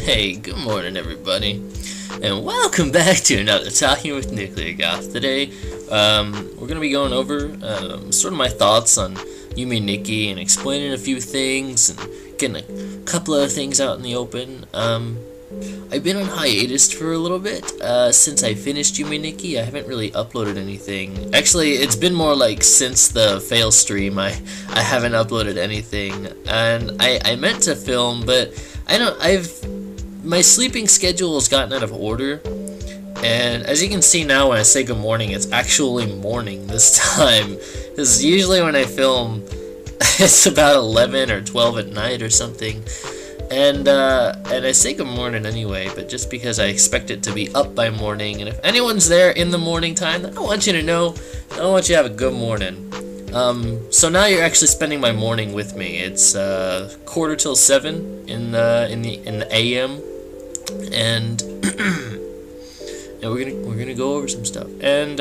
Hey, good morning everybody, and welcome back to another Talking with NuclearGoth. Today, we're going to be going over sort of my thoughts on Yume Nikki and explaining a few things and getting a couple other things out in the open. I've been on hiatus for a little bit since I finished Yume Nikki. I haven't really uploaded anything. Actually, it's been more like since the fail stream I haven't uploaded anything, and I meant to film, but my sleeping schedule has gotten out of order, and as you can see now when I say good morning, it's actually morning this time, because usually when I film it's about 11 or 12 at night or something, and I say good morning anyway, but just because I expect it to be up by morning, and if anyone's there in the morning time, then I want you to know, I want you to have a good morning. So now you're actually spending my morning with me. It's 6:45 in the AM, and we're gonna go over some stuff, and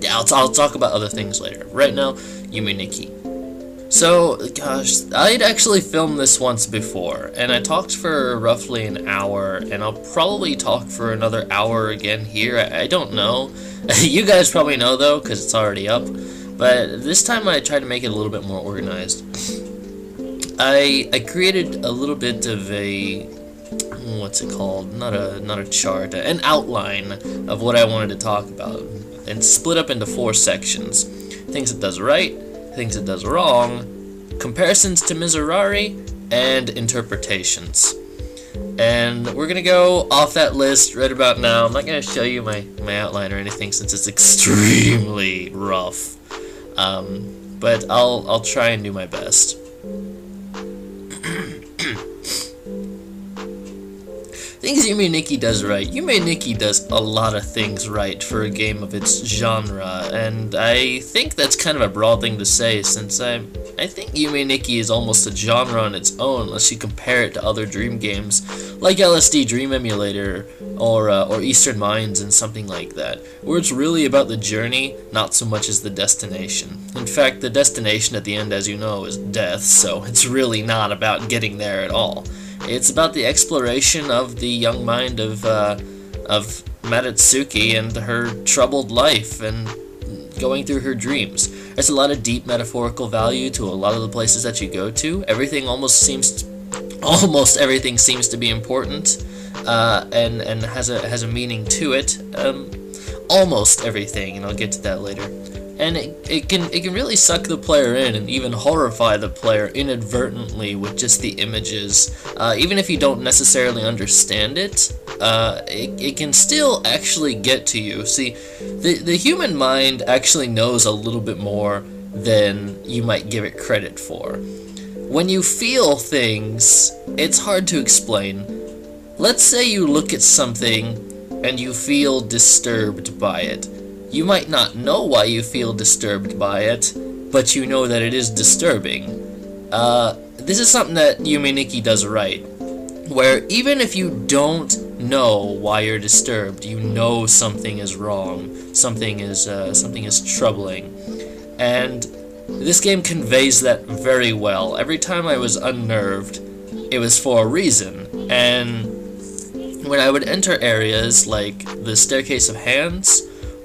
yeah, I'll talk about other things later. Right now, Yume Nikki. So, gosh, I'd actually filmed this once before, and I talked for roughly an hour, and I'll probably talk for another hour again here. I don't know. You guys probably know, though, because it's already up. But this time I tried to make it a little bit more organized. I created a little bit of a, what's it called? Not a chart, an outline of what I wanted to talk about, and split up into 4 sections: things it does right, things it does wrong, comparisons to Miserere, and interpretations. And we're gonna go off that list right about now. I'm not gonna show you my outline or anything since it's extremely rough, but I'll try and do my best. Things Yume Nikki does right. Yume Nikki does a lot of things right for a game of its genre, and I think that's kind of a broad thing to say, since I think Yume Nikki is almost a genre on its own, unless you compare it to other dream games like LSD Dream Emulator or Eastern Mines and something like that, where it's really about the journey, not so much as the destination. In fact, the destination at the end, as you know, is death, so it's really not about getting there at all. It's about the exploration of the young mind of Madatsuki and her troubled life and going through her dreams. There's a lot of deep metaphorical value to a lot of the places that you go to. Almost everything seems to be important, and has a meaning to it. Almost everything, and I'll get to that later. And it can really suck the player in and even horrify the player inadvertently with just the images. Even if you don't necessarily understand it, it can still actually get to you. See, the human mind actually knows a little bit more than you might give it credit for. When you feel things, it's hard to explain. Let's say you look at something and you feel disturbed by it. You might not know why you feel disturbed by it, but you know that it is disturbing. This is something that Yume Nikki does right, where even if you don't know why you're disturbed, you know something is wrong, something is troubling, and this game conveys that very well. Every time I was unnerved, it was for a reason, and when I would enter areas like the Staircase of Hands,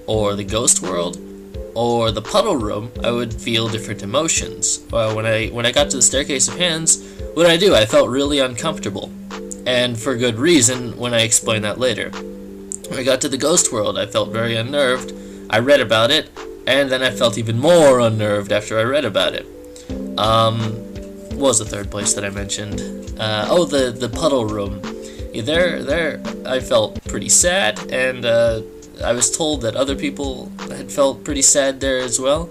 or the Ghost World, or the Puddle Room, I would feel different emotions. When I got to the Staircase of Hands, what did I do? I felt really uncomfortable, and for good reason when I explain that later. When I got to the Ghost World, I felt very unnerved. I read about it, and then I felt even more unnerved after I read about it. What was the third place that I mentioned? Oh, the Puddle Room. Yeah, there I felt pretty sad, and I was told that other people had felt pretty sad there as well.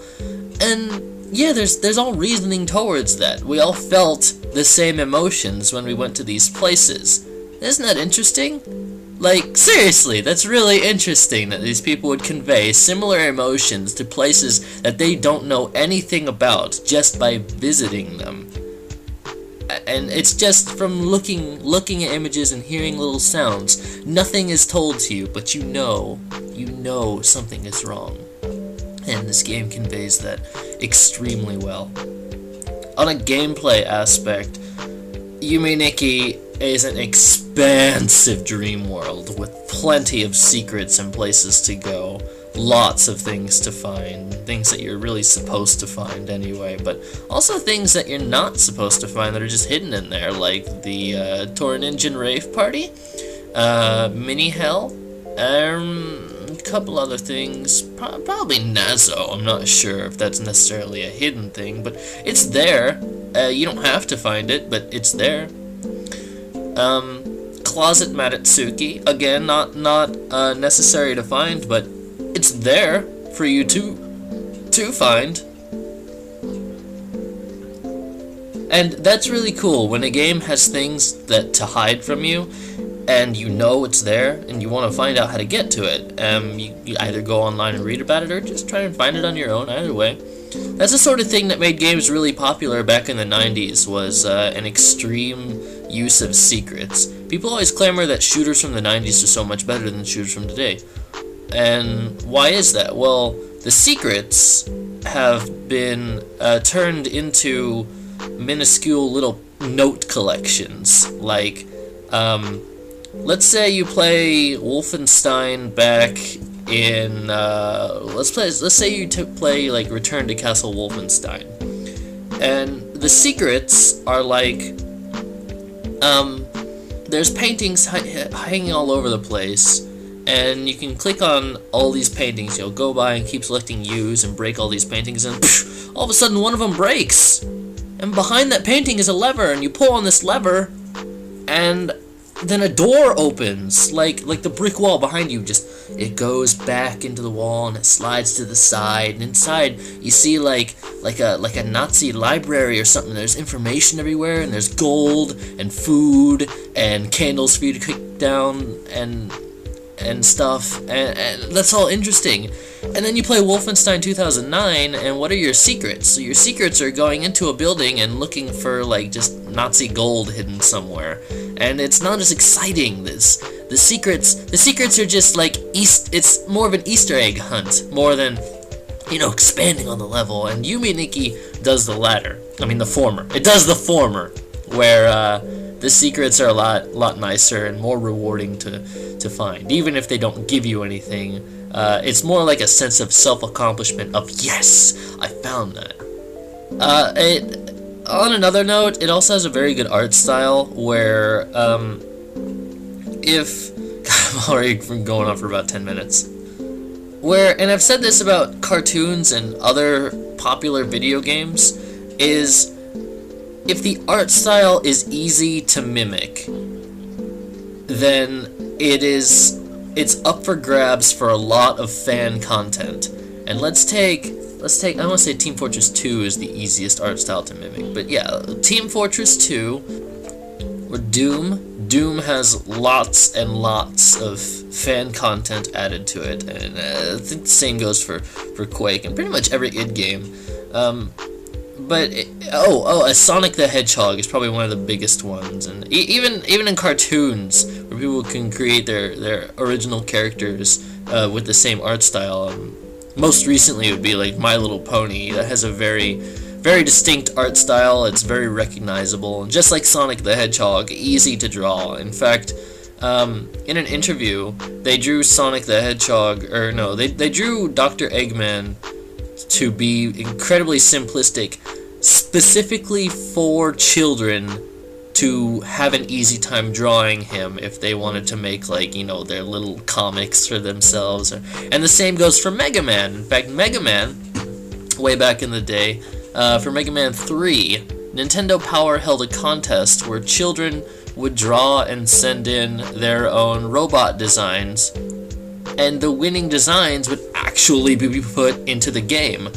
And yeah, there's all reasoning towards that. We all felt the same emotions when we went to these places. Isn't that interesting? Like, seriously, that's really interesting that these people would convey similar emotions to places that they don't know anything about just by visiting them. And it's just from looking at images and hearing little sounds. Nothing is told to you, but you know something is wrong. And this game conveys that extremely well. On a gameplay aspect, Yume Nikki is an expansive dream world with plenty of secrets and places to go. Lots of things to find, things that you're really supposed to find anyway, but also things that you're not supposed to find that are just hidden in there, like the Torn Engine Rave Party, Mini Hell, a couple other things, probably Nazo. I'm not sure if that's necessarily a hidden thing, but it's there. You don't have to find it, but it's there. Closet Matatsuki, again, not necessary to find, but it's there for you to find. And that's really cool when a game has things that to hide from you, and you know it's there, and you want to find out how to get to it. You either go online and read about it, or just try and find it on your own, either way. That's the sort of thing that made games really popular back in the 90s, was an extreme use of secrets. People always clamor that shooters from the 90s are so much better than shooters from today. And why is that? Well, the secrets have been turned into minuscule little note collections. Like, let's say you play Wolfenstein back in, let's say you play, like, Return to Castle Wolfenstein. And the secrets are like, there's paintings hanging all over the place, and you can click on all these paintings. You'll go by and keep selecting use and break all these paintings, and psh, all of a sudden one of them breaks. And behind that painting is a lever, and you pull on this lever, and then a door opens, like the brick wall behind you. It goes back into the wall, and it slides to the side, and inside you see like a Nazi library or something. There's information everywhere, and there's gold and food and candles for you to click down and stuff, and that's all interesting. And then you play Wolfenstein 2009, and what are your secrets? So your secrets are going into a building and looking for, like, just Nazi gold hidden somewhere. And it's not as exciting. The secrets are just like it's more of an Easter egg hunt, more than, you know, expanding on the level. And Yume Nikki does the latter. I mean, the former. It does the former, where the secrets are a lot nicer and more rewarding to find, even if they don't give you anything. It's more like a sense of self-accomplishment of, yes, I found that. On another note, it also has a very good art style where, I'm already going on for about 10 minutes. And I've said this about cartoons and other popular video games, is if the art style is easy to mimic, then it's up for grabs for a lot of fan content. And let's take, I want to say Team Fortress 2 is the easiest art style to mimic, but yeah, Team Fortress 2, or Doom has lots and lots of fan content added to it, and I think the same goes for Quake and pretty much every id game. Sonic the Hedgehog is probably one of the biggest ones, and even in cartoons where people can create their original characters with the same art style. Most recently it would be like My Little Pony, that has a very, very distinct art style. It's very recognizable, and just like Sonic the Hedgehog, easy to draw. In fact, in an interview, they drew Sonic the Hedgehog, or no, they drew Dr. Eggman to be incredibly simplistic, specifically for children to have an easy time drawing him if they wanted to make, like, you know, their little comics for themselves. And the same goes for Mega Man. In fact, Mega Man, way back in the day, for Mega Man 3, Nintendo Power held a contest where children would draw and send in their own robot designs, and the winning designs would actually be put into the game.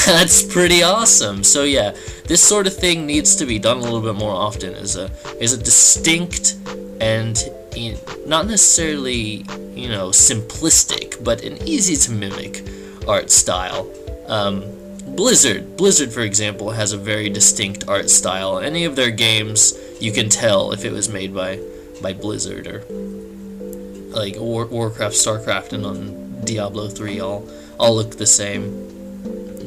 That's pretty awesome. So yeah, this sort of thing needs to be done a little bit more often. Is a distinct and, you know, not necessarily, you know, simplistic, but an easy to mimic art style. Blizzard, for example, has a very distinct art style. Any of their games, you can tell if it was made by Blizzard, or like Warcraft, Starcraft, and on Diablo 3 all look the same.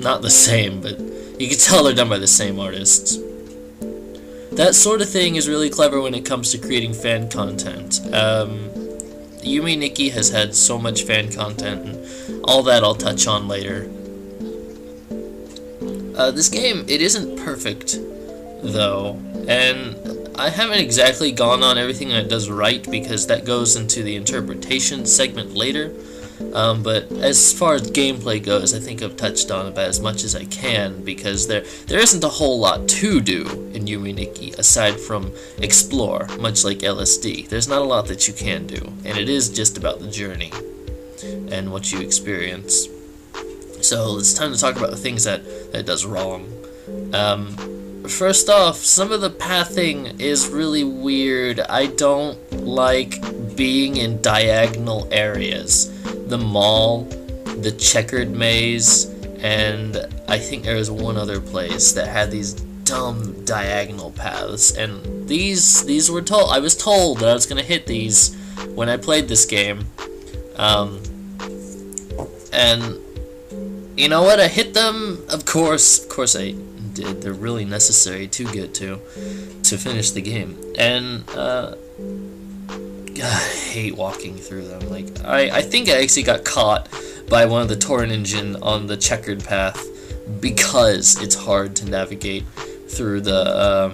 Not the same, but you can tell they're done by the same artists. that sort of thing is really clever when it comes to creating fan content. Yume Nikki has had so much fan content, and all that I'll touch on later. This game, it isn't perfect, though, and I haven't exactly gone on everything that it does right, because that goes into the interpretation segment later. But as far as gameplay goes, I think I've touched on about as much as I can, because there isn't a whole lot to do in Yume Nikki aside from explore, much like LSD. There's not a lot that you can do, and it is just about the journey and what you experience. So it's time to talk about the things that it does wrong. First off, some of the pathing is really weird. I don't like being in diagonal areas. The mall, the checkered maze, and I think there was one other place that had these dumb diagonal paths, and these were told. I was told that I was gonna hit these when I played this game, and you know what? I hit them. Of course I did. They're really necessary to get to finish the game, and I hate walking through them. Like, I think I actually got caught by one of the torrent engine on the checkered path because it's hard to navigate through the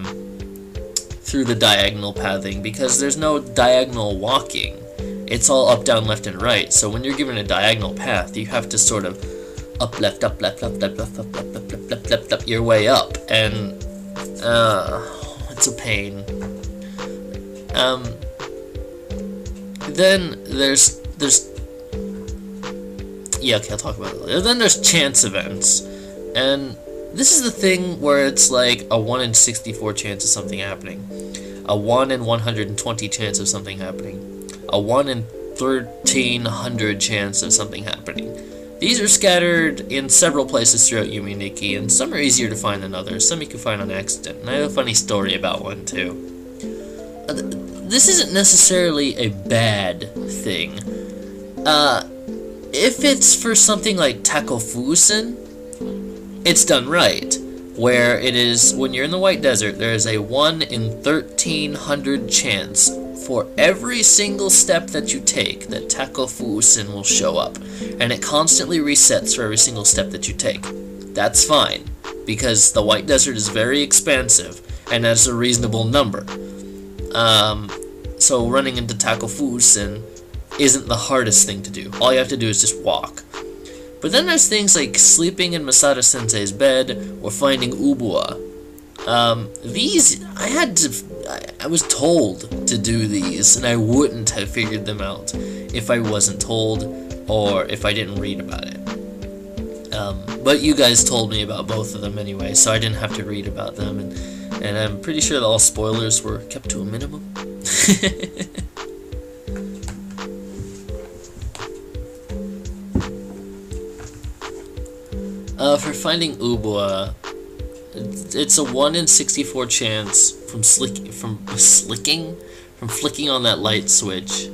diagonal pathing, because there's no diagonal walking. It's all up, down, left, and right. So when you're given a diagonal path, you have to sort of up, left, up, left, left, left, left, left, left, left, left, left, left, your way up, and it's a pain. Then there's yeah, okay, I'll talk about it later. Then there's chance events, and this is the thing where it's like a 1 in 64 chance of something happening, a 1 in 120 chance of something happening, a 1 in 1300 chance of something happening. These are scattered in several places throughout Yume Nikki, and some are easier to find than others. Some you can find on accident, and I have a funny story about one too. This isn't necessarily a bad thing. If it's for something like Takofusen, it's done right. Where it is, when you're in the White Desert, there is a 1 in 1300 chance for every single step that you take that Takofusen will show up. And it constantly resets for every single step that you take. That's fine, because the White Desert is very expansive, and that's a reasonable number. So running into Takofusen isn't the hardest thing to do. All you have to do is just walk. But then there's things like sleeping in Masato Sensei's bed or finding Ubua. These, I was told to do these, and I wouldn't have figured them out if I wasn't told or if I didn't read about it. But you guys told me about both of them anyway, so I didn't have to read about them, and I'm pretty sure that all spoilers were kept to a minimum. For finding Ubua, it's a 1 in 64 chance from flicking on that light switch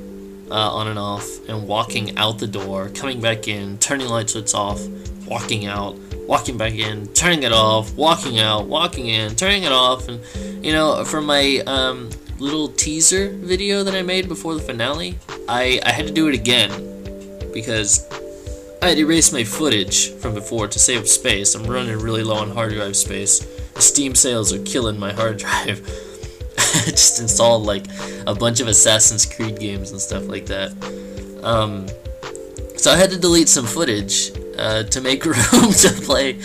on and off, and walking out the door, coming back in, turning light switch off, walking out, walking back in, turning it off, walking out, walking in, turning it off. And you know, for my little teaser video that I made before the finale, I had to do it again because I had erased my footage from before to save space. I'm running really low on hard drive space. The Steam sales are killing my hard drive. I just installed like a bunch of Assassin's Creed games and stuff like that. So I had to delete some footage to make room to play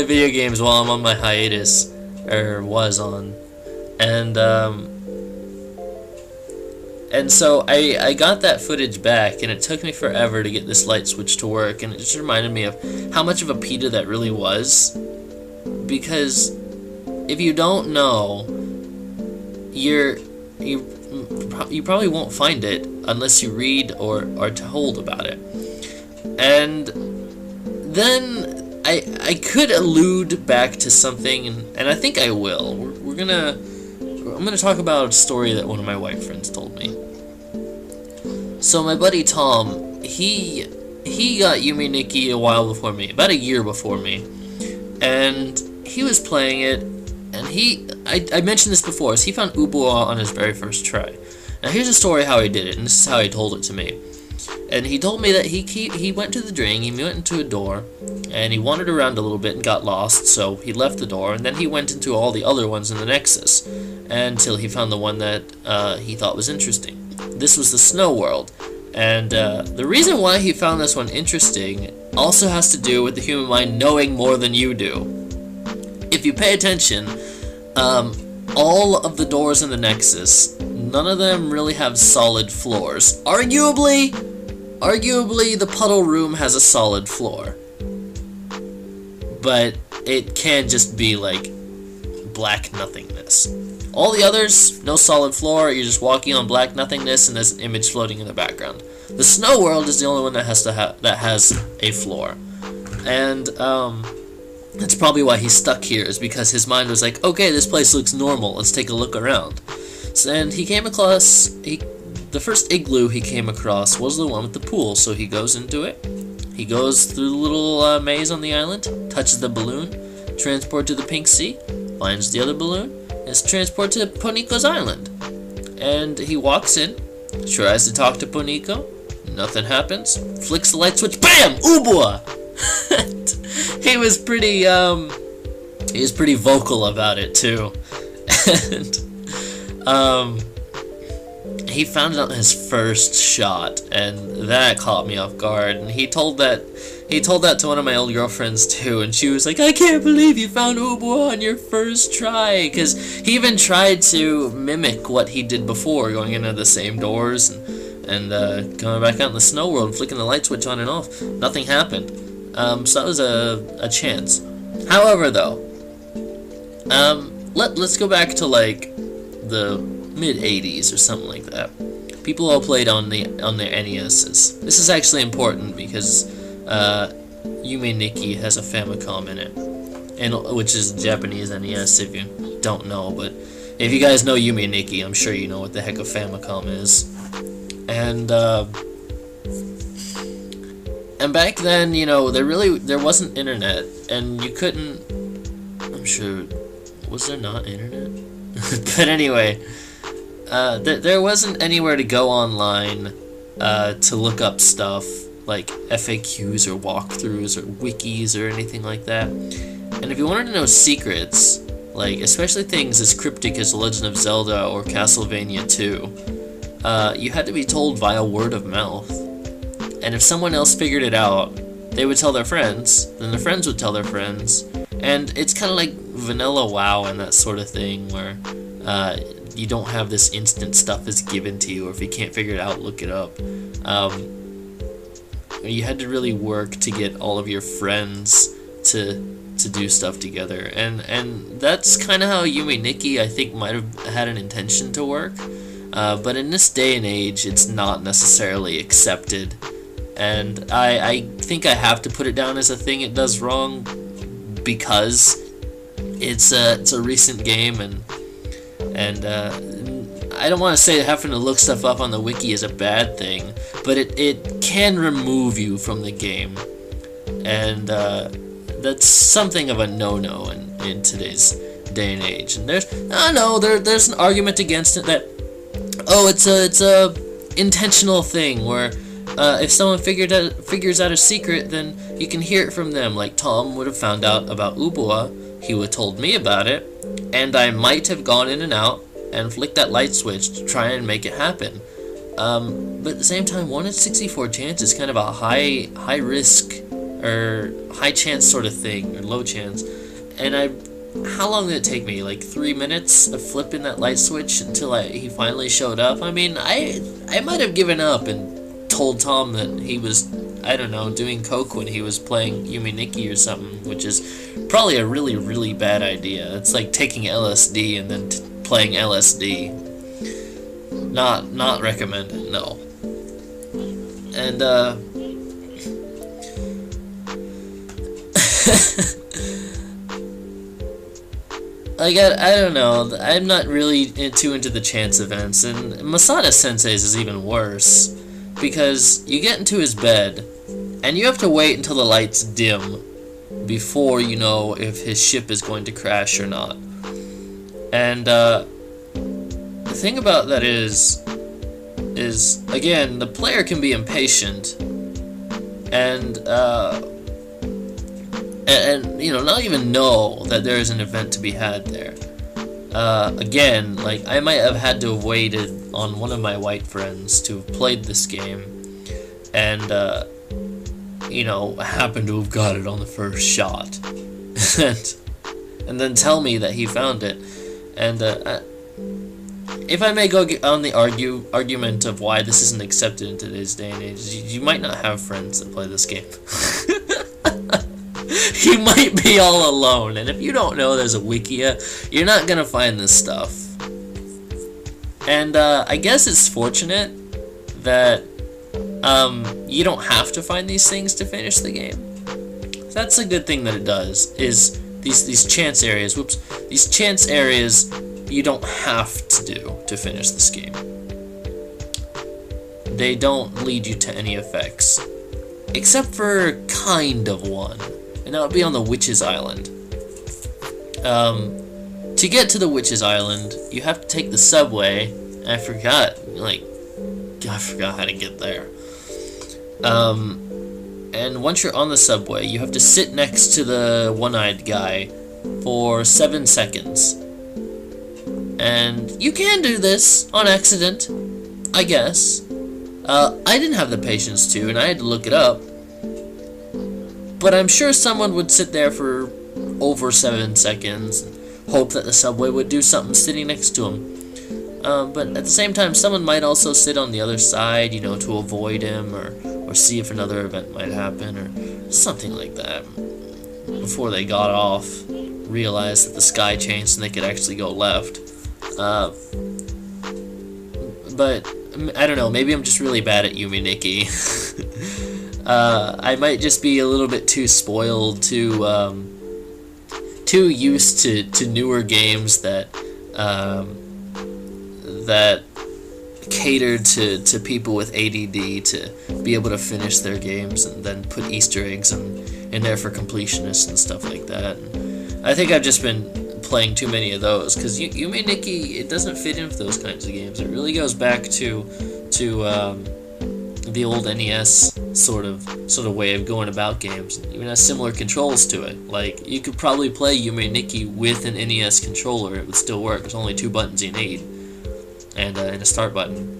video games while I'm on my hiatus, or was on, and so I got that footage back, and it took me forever to get this light switch to work, and it just reminded me of how much of a PETA that really was, because if you don't know, you probably won't find it unless you read or are told about it. And then I could allude back to something, and I think I will. I'm gonna talk about a story that one of my white friends told me. So my buddy Tom, he got Yume Nikki a while before me, about a year before me, and he was playing it, And I mentioned this before, is he found Ubua on his very first try. Now here's a story how he did it, and this is how he told it to me. And he told me that he went to the drain, he went into a door, and he wandered around a little bit and got lost, so he left the door, and then he went into all the other ones in the Nexus, until he found the one that he thought was interesting. This was the Snow World, and the reason why he found this one interesting also has to do with the human mind knowing more than you do. If you pay attention, all of the doors in the Nexus, none of them really have solid floors. Arguably, the puddle room has a solid floor. But it can just be like black nothingness. All the others, no solid floor, you're just walking on black nothingness and there's an image floating in the background. The Snow World is the only one that has a floor. And that's probably why he's stuck here, is because his mind was like, okay, this place looks normal, let's take a look around. And he came across, the first igloo he came across was the one with the pool, so he goes into it. He goes through the little maze on the island, touches the balloon, transport to the Pink Sea, finds the other balloon, and is transported to Ponico's island. And he walks in, tries to talk to Ponico, nothing happens, flicks the light switch, BAM! Ubua! He was pretty vocal about it too. And he found it on his first shot, and that caught me off guard. And he told that to one of my old girlfriends too, and she was like, "I can't believe you found Ubua on your first try," because he even tried to mimic what he did before, going into the same doors and coming back out in the Snow World, flicking the light switch on and off. Nothing happened. So that was a chance. However, though, let's go back to like the mid-80s or something like that. People all played on their NESs. This is actually important because Yume Nikki has a Famicom in it, and which is Japanese NES if you don't know. But if you guys know Yume Nikki, I'm sure you know what the heck a Famicom is. And back then, you know, there wasn't internet, and you couldn't. I'm sure, was there not internet? But anyway, there wasn't anywhere to go online to look up stuff like FAQs or walkthroughs or wikis or anything like that. And if you wanted to know secrets, like especially things as cryptic as The Legend of Zelda or Castlevania 2, you had to be told via word of mouth. And if someone else figured it out, they would tell their friends, then their friends would tell their friends, and it's kind of like vanilla WoW and that sort of thing, where you don't have this instant stuff is given to you, or if you can't figure it out, look it up. You had to really work to get all of your friends to do stuff together, and that's kind of how Yume Nikki, I think, might have had an intention to work, but in this day and age, it's not necessarily accepted. And I think I have to put it down as a thing it does wrong, because it's a recent game, and I don't want to say having to look stuff up on the wiki is a bad thing, but it can remove you from the game, and that's something of a no-no in today's day and age. And there's an argument against it that, oh, it's a intentional thing where if someone figures out a secret, then you can hear it from them. Like Tom would have found out about Ubua, he would have told me about it, and I might have gone in and out and flicked that light switch to try and make it happen. But at the same time, 1 in 64 chance is kind of a high risk or high chance sort of thing, or low chance. And how long did it take me? Like 3 minutes of flipping that light switch until he finally showed up? I mean, I might have given up and told Tom that he was, I don't know, doing coke when he was playing Yume Nikki or something, which is probably a really, really bad idea. It's like taking LSD and then playing LSD. Not recommended, no. And, like, I don't know, I'm not really too into the chance events, and Masada Sensei's is even worse, because you get into his bed, and you have to wait until the lights dim before you know if his ship is going to crash or not. And the thing about that is again, the player can be impatient, and you know, not even know that there is an event to be had there. Again, like, I might have had to have waited on one of my white friends to have played this game, and you know, happened to have got it on the first shot, and then tell me that he found it. And if I may go on the argument of why this isn't accepted in today's day and age, you might not have friends that play this game. You might be all alone, and if you don't know there's a wikia, you're not gonna find this stuff. And I guess it's fortunate that you don't have to find these things to finish the game. That's a good thing that it does, is these chance areas, these chance areas you don't have to do to finish this game. They don't lead you to any effects, except for kind of one, and that would be on the Witch's Island. To get to the Witch's Island, you have to take the subway. I forgot how to get there. And once you're on the subway, you have to sit next to the one-eyed guy for 7 seconds. And you can do this on accident, I guess. I didn't have the patience to, and I had to look it up. But I'm sure someone would sit there for over 7 seconds and hope that the subway would do something sitting next to him. But at the same time, someone might also sit on the other side, you know, to avoid him, or see if another event might happen, or something like that. Before they got off, realized that the sky changed and they could actually go left. But I don't know, maybe I'm just really bad at Yume Nikki. I might just be a little bit too spoiled, too used to newer games that catered to people with ADD to be able to finish their games and then put Easter eggs in there for completionists and stuff like that. And I think I've just been playing too many of those, because Yume Nikki, it doesn't fit in with those kinds of games. It really goes back to the old NES sort of way of going about games. It even has similar controls to it. Like, you could probably play Yume Nikki with an NES controller, it would still work. There's only 2 buttons you need, and a start button.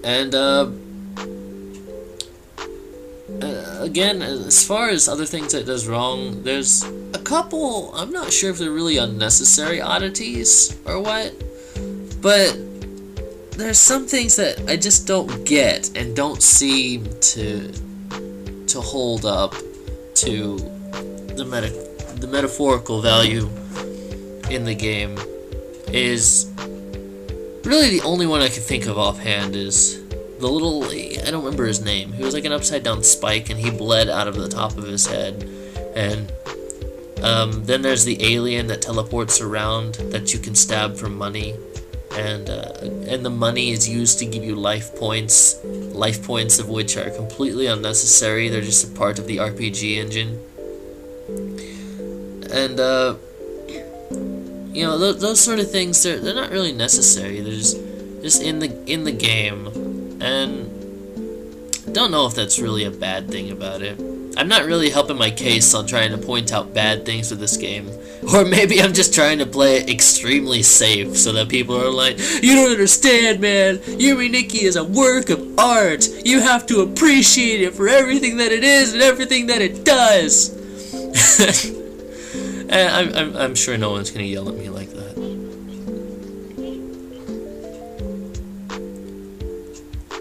And again, as far as other things that it does wrong, there's a couple. I'm not sure if they're really unnecessary oddities or what, but there's some things that I just don't get and don't seem to hold up to the metaphorical value in the game. Is really the only one I can think of offhand is the little, I don't remember his name. He was like an upside down spike and he bled out of the top of his head. And then there's the alien that teleports around that you can stab for money. And the money is used to give you life points of which are completely unnecessary. They're just a part of the RPG engine. And you know, those sort of things, they're not really necessary. They're just in the game, and I don't know if that's really a bad thing about it. I'm not really helping my case on trying to point out bad things with this game, or maybe I'm just trying to play it extremely safe so that people are like, you don't understand, man. Yume Nikki is a work of art. You have to appreciate it for everything that it is and everything that it does. And I'm sure no one's gonna yell at me like that.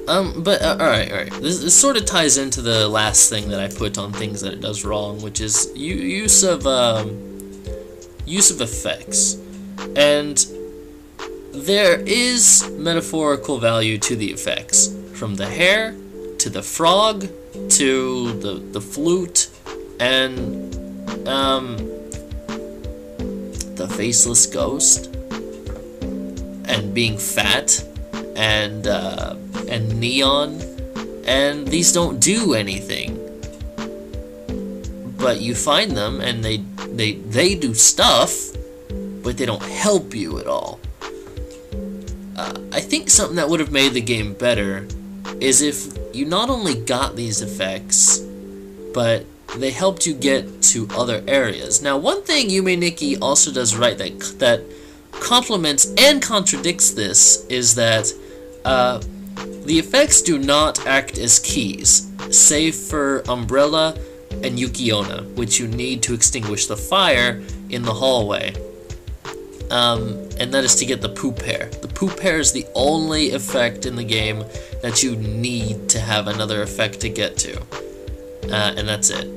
But alright. This sort of ties into the last thing that I put on things that it does wrong, which is use of effects. And there is metaphorical value to the effects, from the hair to the frog to the flute and the faceless ghost, and being fat, and neon, and these don't do anything, but you find them and they do stuff, but they don't help you at all. I think something that would have made the game better is if you not only got these effects, but they helped you get to other areas. Now, one thing Yume Nikki also does right that complements and contradicts this is that the effects do not act as keys, save for Umbrella and Yukiona, which you need to extinguish the fire in the hallway. And that is to get the poop hair. The poop hair is the only effect in the game that you need to have another effect to get to. And that's it.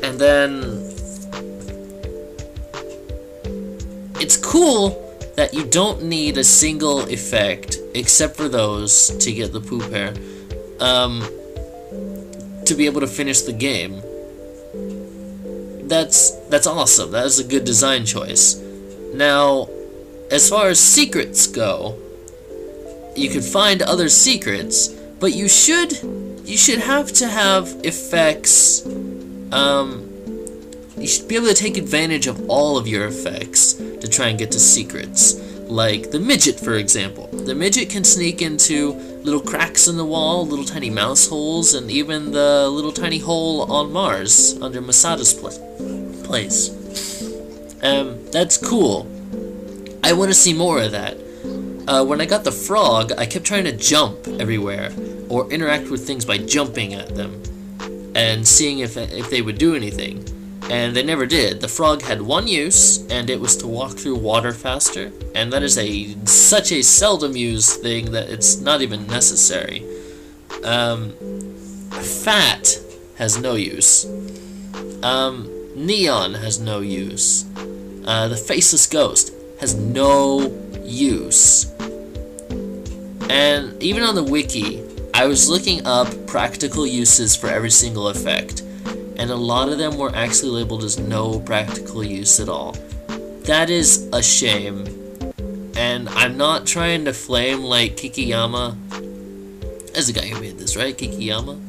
And then it's cool that you don't need a single effect, except for those, to get the poop hair, to be able to finish the game. That's awesome. That is a good design choice. Now, as far as secrets go, you can find other secrets, but you should have to have effects. You should be able to take advantage of all of your effects to try and get to secrets. Like the midget, for example. The midget can sneak into little cracks in the wall, little tiny mouse holes, and even the little tiny hole on Mars under Masada's place. That's cool. I want to see more of that. When I got the frog, I kept trying to jump everywhere, or interact with things by jumping at them, and seeing if they would do anything. And they never did. The frog had one use, and it was to walk through water faster, and that is such a seldom used thing that it's not even necessary. Fat has no use. Neon has no use. The Faceless Ghost has no use. And even on the wiki, I was looking up practical uses for every single effect, and a lot of them were actually labeled as no practical use at all. That is a shame, and I'm not trying to flame like Kikiyama. That's the guy who made this, right? Kikiyama?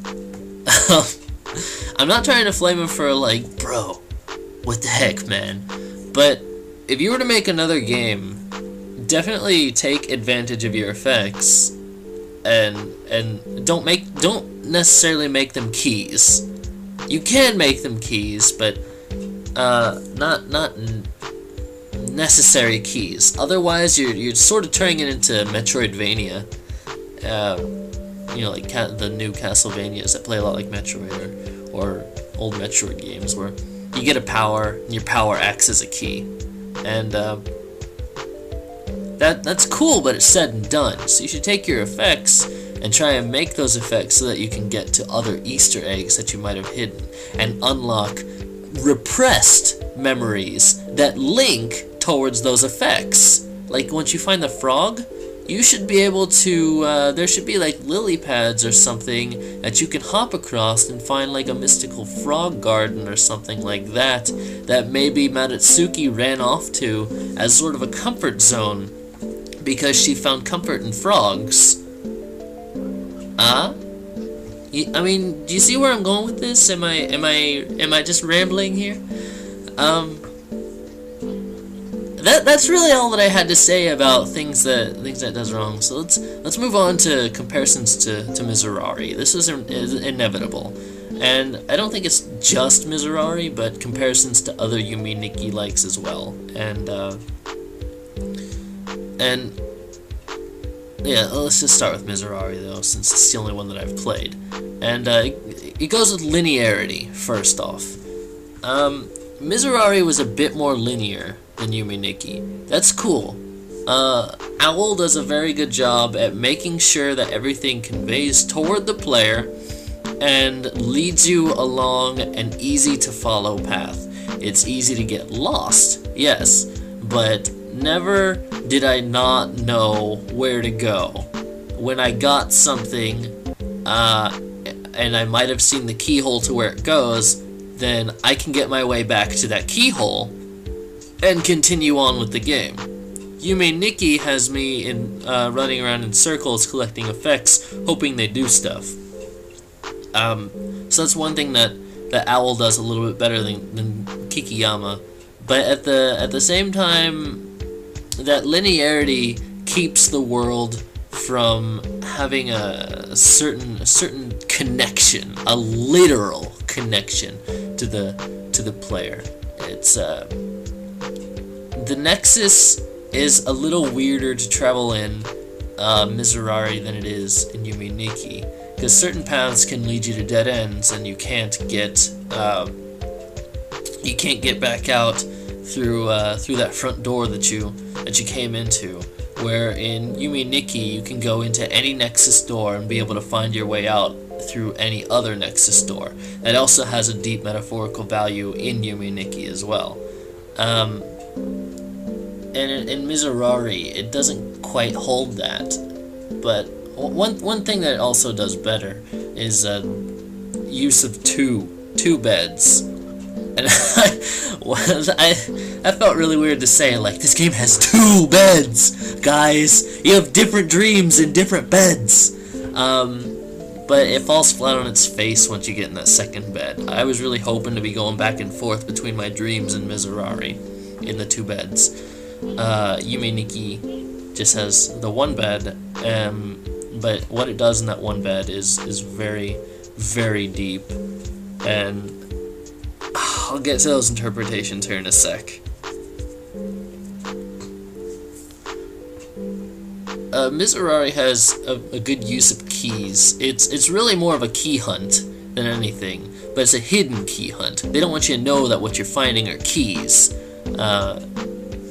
I'm not trying to flame him for like, bro, what the heck, man? But if you were to make another game, definitely take advantage of your effects, and don't necessarily make them keys. You can make them keys, but not necessary keys. Otherwise, you're sort of turning it into Metroidvania. You know, like the new Castlevanias that play a lot like Metroid or old Metroid games, where you get a power and your power acts as a key, and that's cool, but it's said and done. So you should take your effects and try and make those effects so that you can get to other Easter eggs that you might have hidden, and unlock repressed memories that link towards those effects. Like once you find the frog, you should be able to, there should be like lily pads or something that you can hop across and find like a mystical frog garden or something like that, that maybe Madatsuki ran off to as sort of a comfort zone because she found comfort in frogs. I mean, do you see where I'm going with this? Am I just rambling here? That's really all that I had to say about things that does wrong. So let's move on to comparisons to Miserere. This is inevitable, and I don't think it's just Miserere, but comparisons to other Yume Nikki likes as well. And yeah, let's just start with Miserere though, since it's the only one that I've played. And it goes with linearity first off. Miserere was a bit more linear than Yume Nikki. That's cool. Owl does a very good job at making sure that everything conveys toward the player and leads you along an easy to follow path. It's easy to get lost, yes, but never did I not know where to go. When I got something, and I might have seen the keyhole to where it goes, then I can get my way back to that keyhole and continue on with the game. Yume Nikki has me running around in circles collecting effects, hoping they do stuff. So that's one thing that Owl does a little bit better than Kikiyama, but at the same time, that linearity keeps the world from having a certain connection, a literal connection to the player. It's the Nexus is a little weirder to travel in Miserere than it is in Yume Nikki, because certain paths can lead you to dead ends, and you can't get back out through that front door that you came into. Where in Yume Nikki, you can go into any Nexus door and be able to find your way out through any other Nexus door. That also has a deep metaphorical value in Yume Nikki as well. And in Miserere, it doesn't quite hold that. But one thing that it also does better is use of two beds. And I felt really weird to say, like, this game has 2 beds, guys. You have different dreams in different beds. But it falls flat on its face once you get in that second bed. I was really hoping to be going back and forth between my dreams and Miserere in the 2 beds. Yume Nikki just has the 1 bed, but what it does in that 1 bed is very, very deep, and I'll get to those interpretations here in a sec. Miserere has a good use of keys. It's really more of a key hunt than anything, but it's a hidden key hunt. They don't want you to know that what you're finding are keys.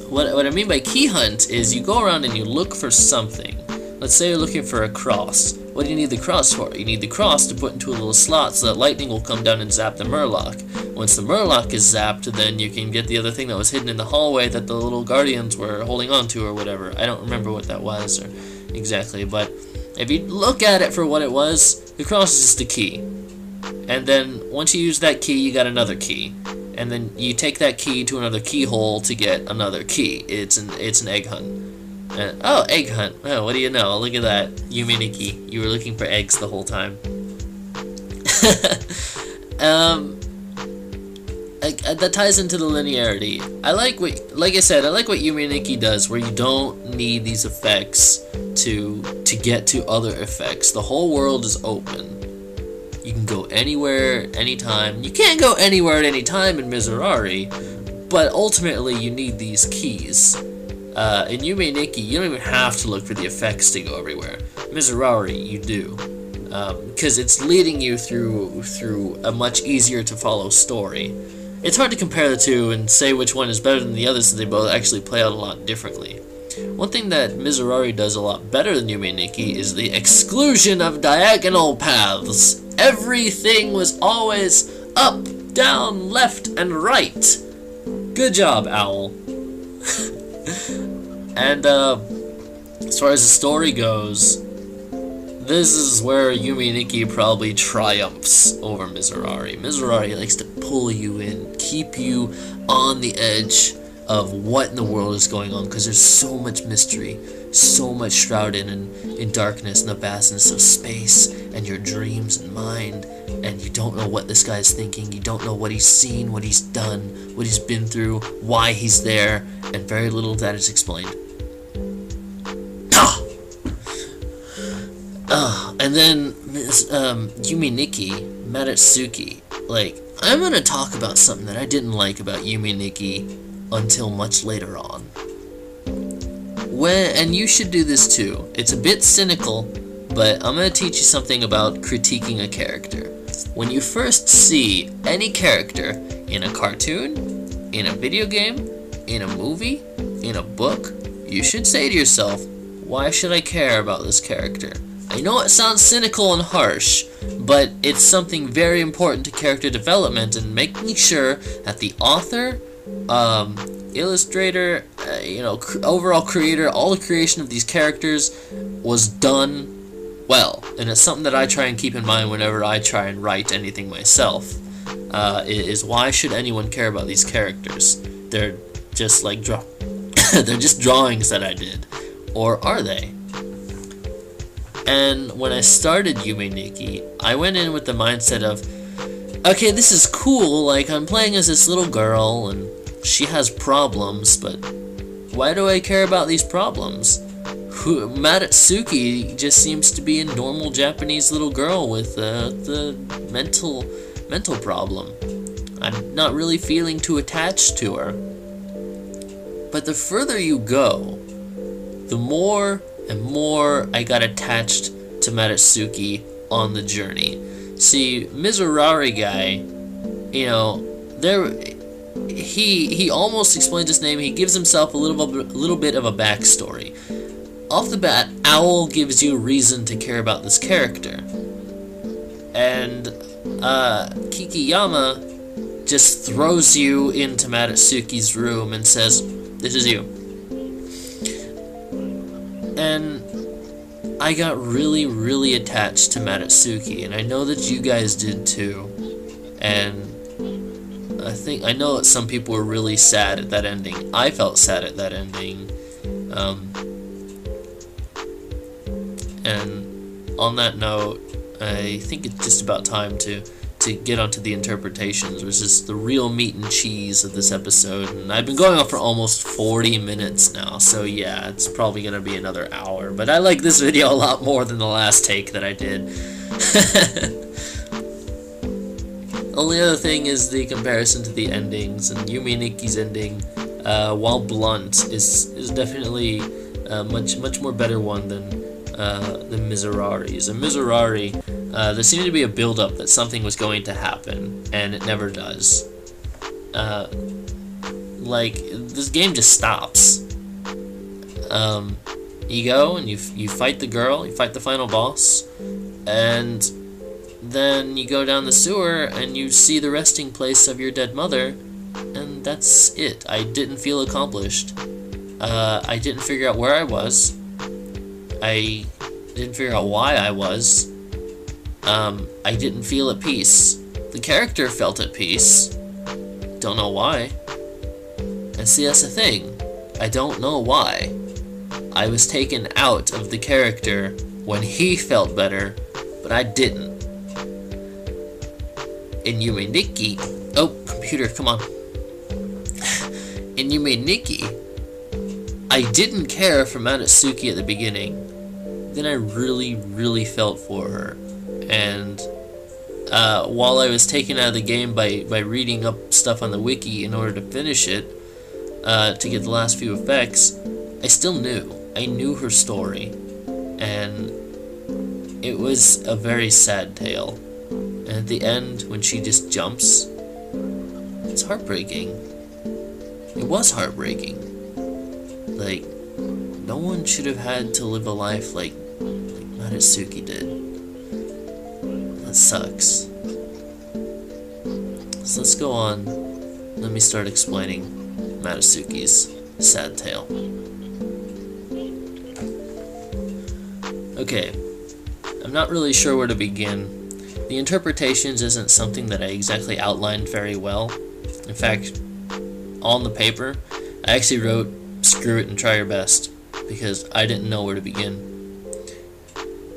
What I mean by key hunt is you go around and you look for something. Let's say you're looking for a cross. What do you need the cross for? You need the cross to put into a little slot so that lightning will come down and zap the murloc. Once the murloc is zapped, then you can get the other thing that was hidden in the hallway that the little guardians were holding on to or whatever. I don't remember what that was or exactly, but if you look at it for what it was, the cross is just a key. And then once you use that key, you got another key. And then you take that key to another keyhole to get another key. It's an egg hunt. Oh, egg hunt. Oh, what do you know? Look at that. Yume Nikki. You were looking for eggs the whole time. That ties into the linearity. Like I said, I like what Yume Nikki does, where you don't need these effects to get to other effects. The whole world is open. You can go anywhere, anytime. You can't go anywhere at any time in Miserere, but ultimately you need these keys. In Yume Nikki, you don't even have to look for the effects to go everywhere. Miserere, you do. Because it's leading you through a much easier to follow story. It's hard to compare the two and say which one is better than the other, since they both actually play out a lot differently. One thing that Miserere does a lot better than Yume Nikki is the exclusion of diagonal paths. Everything was always up, down, left, and right. Good job, Owl. And as far as the story goes, this is where Yume Nikki probably triumphs over Miserere. Miserere likes to pull you in, keep you on the edge of what in the world is going on, because there's so much mystery, so much shrouded in darkness and the vastness of space and your dreams and mind, and you don't know what this guy's thinking, you don't know what he's seen, what he's done, what he's been through, why he's there, and very little of that is explained. And then Yume Nikki, Madatsuki, like, I'm gonna talk about something that I didn't like about Yume Nikki until much later on. And you should do this too. It's a bit cynical, but I'm gonna teach you something about critiquing a character. When you first see any character in a cartoon, in a video game, in a movie, in a book, you should say to yourself, why should I care about this character? I know it sounds cynical and harsh, but it's something very important to character development and making sure that the author, illustrator, overall creator, all the creation of these characters was done well. And it's something that I try and keep in mind whenever I try and write anything myself. Is why should anyone care about these characters? They're just like they're just drawings that I did, or are they? And when I started Yume Nikki, I went in with the mindset of, okay, this is cool, like, I'm playing as this little girl, and she has problems, but why do I care about these problems? Madatsuki just seems to be a normal Japanese little girl with the mental problem. I'm not really feeling too attached to her. But the further you go, the more and more I got attached to Madatsuki on the journey. See, Miserere guy, you know, he almost explains his name. He gives himself a little bit of a backstory. Off the bat, Owl gives you reason to care about this character, and Kikiyama just throws you into Madatsuki's room and says, "This is you." And I got really, really attached to Madatsuki, and I know that you guys did too. And I know that some people were really sad at that ending. I felt sad at that ending. And on that note, I think it's just about time to get onto the interpretations, which is the real meat and cheese of this episode. And I've been going on for almost 40 minutes now, so yeah, it's probably going to be another hour. But I like this video a lot more than the last take that I did. Only other thing is the comparison to the endings, and Yume Nikki's ending, while blunt, is definitely a much more better one than Miserere's. And Miserere, there seemed to be a build-up that something was going to happen, and it never does. Like, this game just stops. You go and you fight the girl, you fight the final boss, and then you go down the sewer and you see the resting place of your dead mother, and that's it. I didn't feel accomplished. I didn't figure out where I was. I didn't figure out why I was. I didn't feel at peace. The character felt at peace. Don't know why. And see, that's the thing. I don't know why. I was taken out of the character when he felt better, but I didn't. In Yume Nikki... Oh, computer, come on. In Yume Nikki, I didn't care for Madatsuki at the beginning. Then I really, really felt for her. And while I was taken out of the game by reading up stuff on the wiki in order to finish it, to get the last few effects, I still knew. I knew her story. And it was a very sad tale. And at the end, when she just jumps, it's heartbreaking. It was heartbreaking. Like, no one should have had to live a life like Madatsuki did. That sucks. So let's go on. Let me start explaining Madatsuki's sad tale. Okay, I'm not really sure where to begin. The interpretations isn't something that I exactly outlined very well. In fact, on the paper, I actually wrote, "Screw it and try your best," because I didn't know where to begin.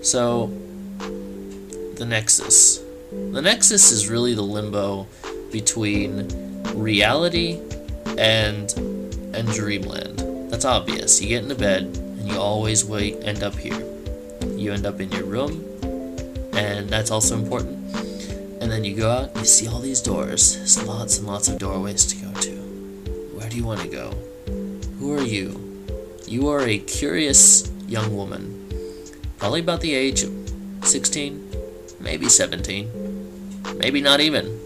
So, the Nexus. The Nexus is really the limbo between reality and dreamland. That's obvious. You get into bed, and you always end up here. You end up in your room, and that's also important. And then you go out, you see all these doors. There's lots and lots of doorways to go to. Where do you want to go? Who are you? You are a curious young woman. Probably about the age of 16, maybe 17, maybe not even.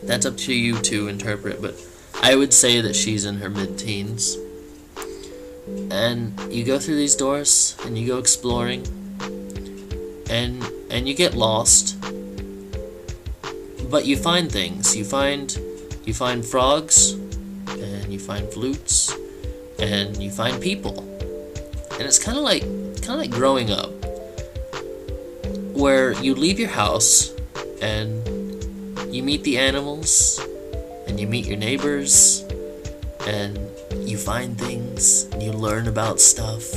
That's up to you to interpret, but I would say that she's in her mid-teens. And you go through these doors, and you go exploring, and you get lost. But you find things. You find frogs, and you find flutes, and you find people. And it's kind of like growing up, where you leave your house, and you meet the animals, and you meet your neighbors, and you find things, and you learn about stuff,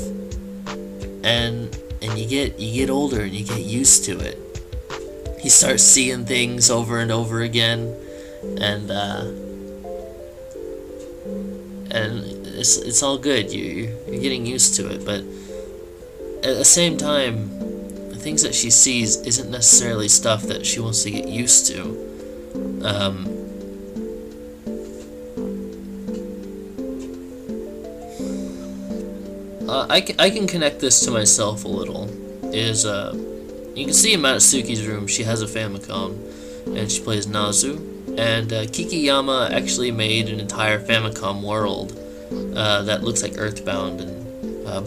and you get older, and you get used to it. You start seeing things over and over again, and and it's all good. You're getting used to it, but at the same time, the things that she sees isn't necessarily stuff that she wants to get used to. I can connect this to myself a little. You can see in Matsuki's room, she has a Famicom, and she plays Nazu. And Kikiyama actually made an entire Famicom world that looks like Earthbound. And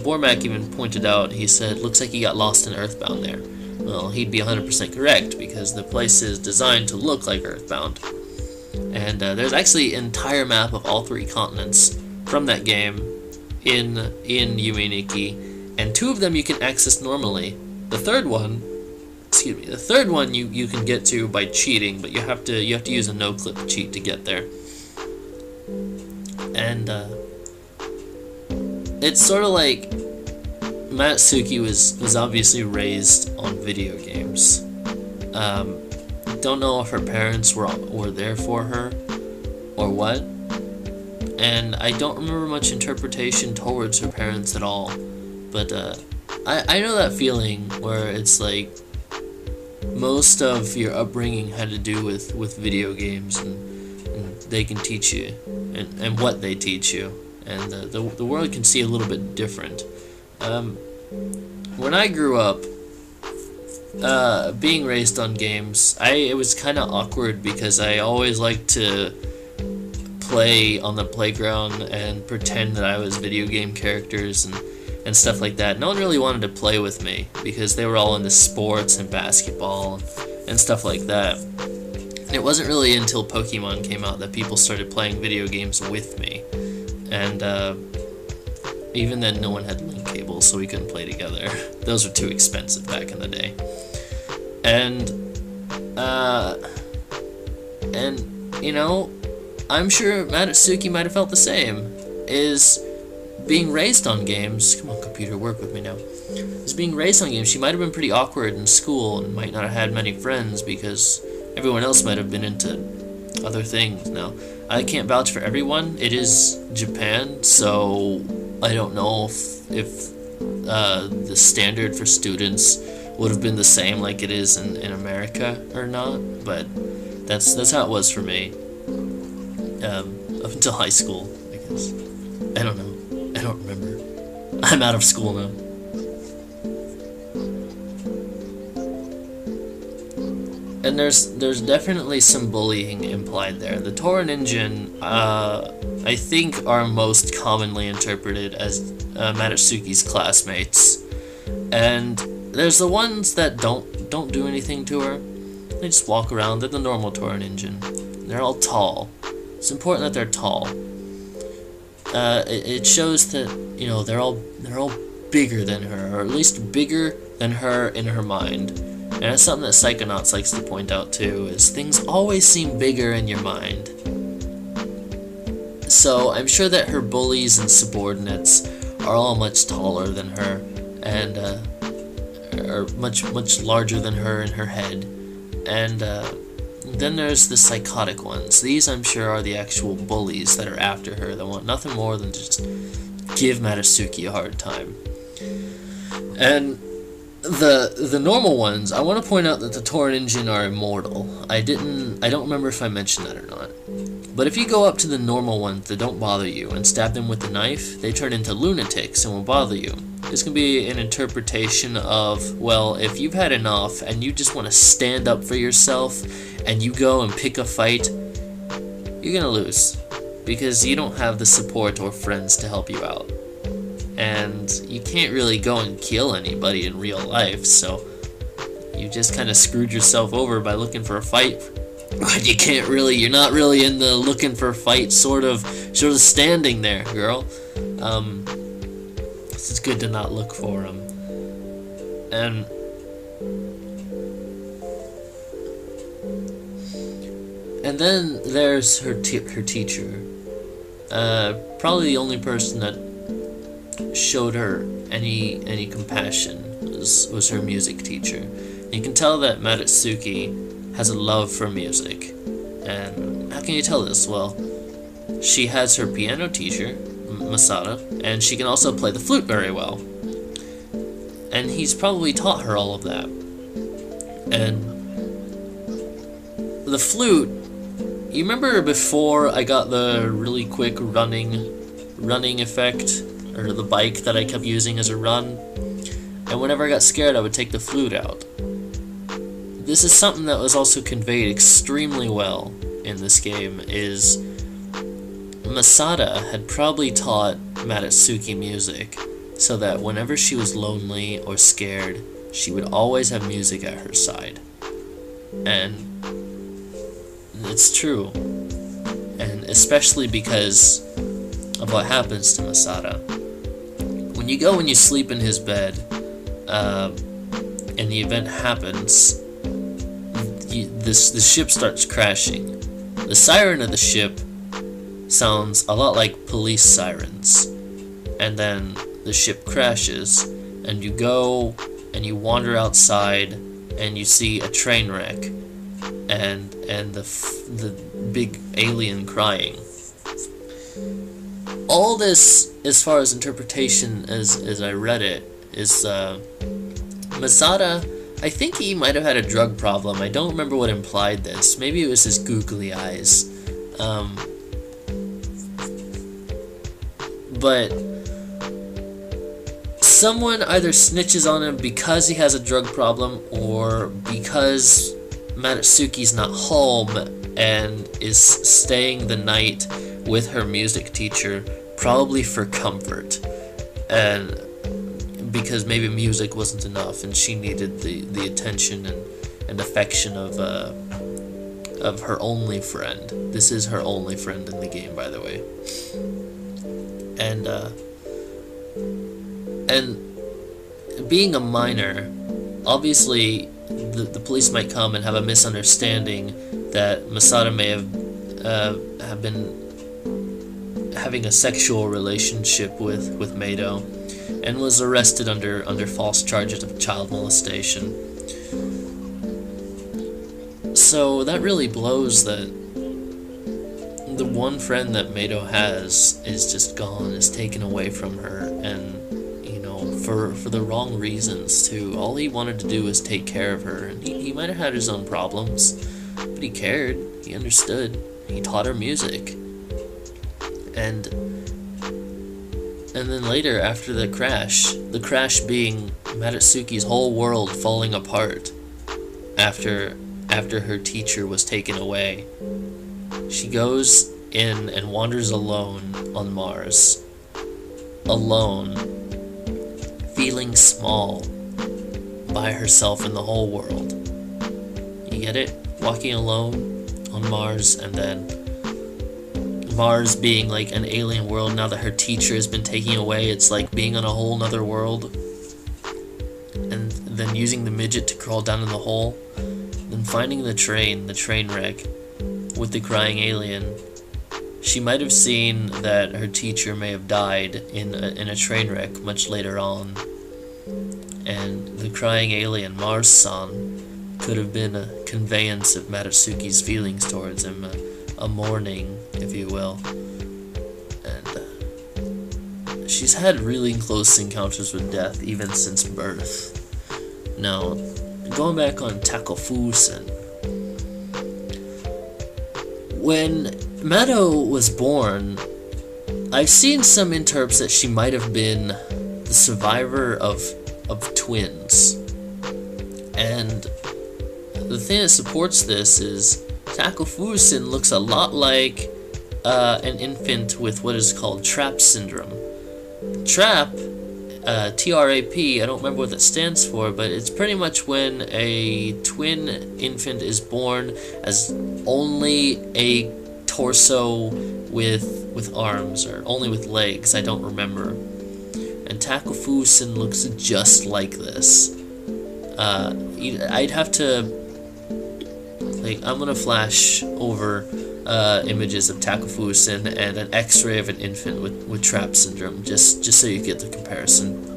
Bormak even pointed out, he said, looks like he got lost in Earthbound there. Well, he'd be 100% correct, because the place is designed to look like Earthbound. And there's actually an entire map of all 3 continents from that game in Yume Nikki, and 2 of them you can access normally. The third one you can get to by cheating, but you have to use a no-clip cheat to get there. And it's sort of like Matsuki was obviously raised on video games. Don't know if her parents were there for her or what. And I don't remember much interpretation towards her parents at all, but I know that feeling where it's like most of your upbringing had to do with video games, and they can teach you, and what they teach you, and the world can see a little bit different. When I grew up, being raised on games, it was kind of awkward because I always liked to play on the playground and pretend that I was video game characters and stuff like that. No one really wanted to play with me because they were all into sports and basketball and stuff like that. And it wasn't really until Pokemon came out that people started playing video games with me. And even then, no one had link cables, so we couldn't play together. Those were too expensive back in the day. And you know, I'm sure Matsuki might have felt the same. Is being raised on games, come on computer, work with me now. Is being raised on games, she might have been pretty awkward in school and might not have had many friends because everyone else might have been into other things. Now, I can't vouch for everyone. It is Japan, so I don't know if the standard for students would have been the same like it is in America or not, but that's how it was for me. Up until high school, I guess. I don't know. I don't remember. I'm out of school now. And there's definitely some bullying implied there. The Torin Engine, I think, are most commonly interpreted as Matsuki's classmates. And there's the ones that don't do anything to her. They just walk around. They're the normal Torin Engine. They're all tall. It's important that they're tall. It shows that, you know, they're all bigger than her, or at least bigger than her in her mind. And that's something that Psychonauts likes to point out too, is things always seem bigger in your mind. So I'm sure that her bullies and subordinates are all much taller than her, and are much larger than her in her head. And then there's the psychotic ones. These, I'm sure, are the actual bullies that are after her, that want nothing more than to just give Matsuki a hard time. And the normal ones, I want to point out that the Torin Engine are immortal. I don't remember if I mentioned that or not. But if you go up to the normal ones that don't bother you and stab them with a knife, they turn into lunatics and will bother you. This can be an interpretation of, well, if you've had enough and you just want to stand up for yourself and you go and pick a fight, you're gonna lose, because you don't have the support or friends to help you out. And you can't really go and kill anybody in real life, so you just kind of screwed yourself over by looking for a fight. But you're not really in the looking for a fight sort of standing there, girl. It's good to not look for them. And then there's her teacher. Probably the only person that showed her any compassion was her music teacher. And you can tell that Matsuki has a love for music. And how can you tell this? Well, she has her piano teacher, Masada, and she can also play the flute very well. And he's probably taught her all of that. And the flute, you remember before I got the really quick running effect, or the bike that I kept using as a run? And whenever I got scared, I would take the flute out. This is something that was also conveyed extremely well in this game, is Masada had probably taught Madatsuki music, so that whenever she was lonely or scared, she would always have music at her side. And it's true. And especially because of what happens to Masada. When you go and you sleep in his bed, and the event happens, the ship starts crashing. The siren of the ship sounds a lot like police sirens. And then the ship crashes, and you go and you wander outside, and you see a train wreck, and the big alien crying. All this, as far as interpretation as I read it, is Masada, I think he might have had a drug problem. I don't remember what implied this. Maybe it was his googly eyes. But someone either snitches on him because he has a drug problem, or because Madatsuki's not home and is staying the night with her music teacher, probably for comfort, and because maybe music wasn't enough and she needed the attention and affection of her only friend. This is her only friend in the game, by the way. And being a minor, obviously the police might come and have a misunderstanding that Masada may have been having a sexual relationship with Mado, and was arrested under false charges of child molestation. So that really blows that the one friend that Mado has is just gone, is taken away from her, and, you know, for the wrong reasons too. All he wanted to do was take care of her, and he might have had his own problems, but he cared, he understood, he taught her music. And then later, after the crash being Madatsuki's whole world falling apart after her teacher was taken away, she goes in and wanders alone on Mars. Alone, feeling small by herself in the whole world. You get it? Walking alone on Mars, and then Mars being like an alien world. Now that her teacher has been taken away, it's like being on a whole nother world. And then using the midget to crawl down in the hole. Then finding the train wreck with the crying alien. She might have seen that her teacher may have died in a train wreck much later on. And the crying alien, Mars-san, could have been a conveyance of Madatsuki's feelings towards him, a mourning, if you will. And she's had really close encounters with death even since birth. Now, going back on Takofusen, when Mado was born, I've seen some interps that she might have been the survivor of twins. And the thing that supports this is Takofusen looks a lot like an infant with what is called trap syndrome. Trap, T-R-A-P, I don't remember what that stands for, but it's pretty much when a twin infant is born as only a torso with arms, or only with legs, I don't remember. And Takofusen looks just like this. I'd have to, I'm gonna flash over images of Takofusen and an X-ray of an infant with trap syndrome, just so you get the comparison.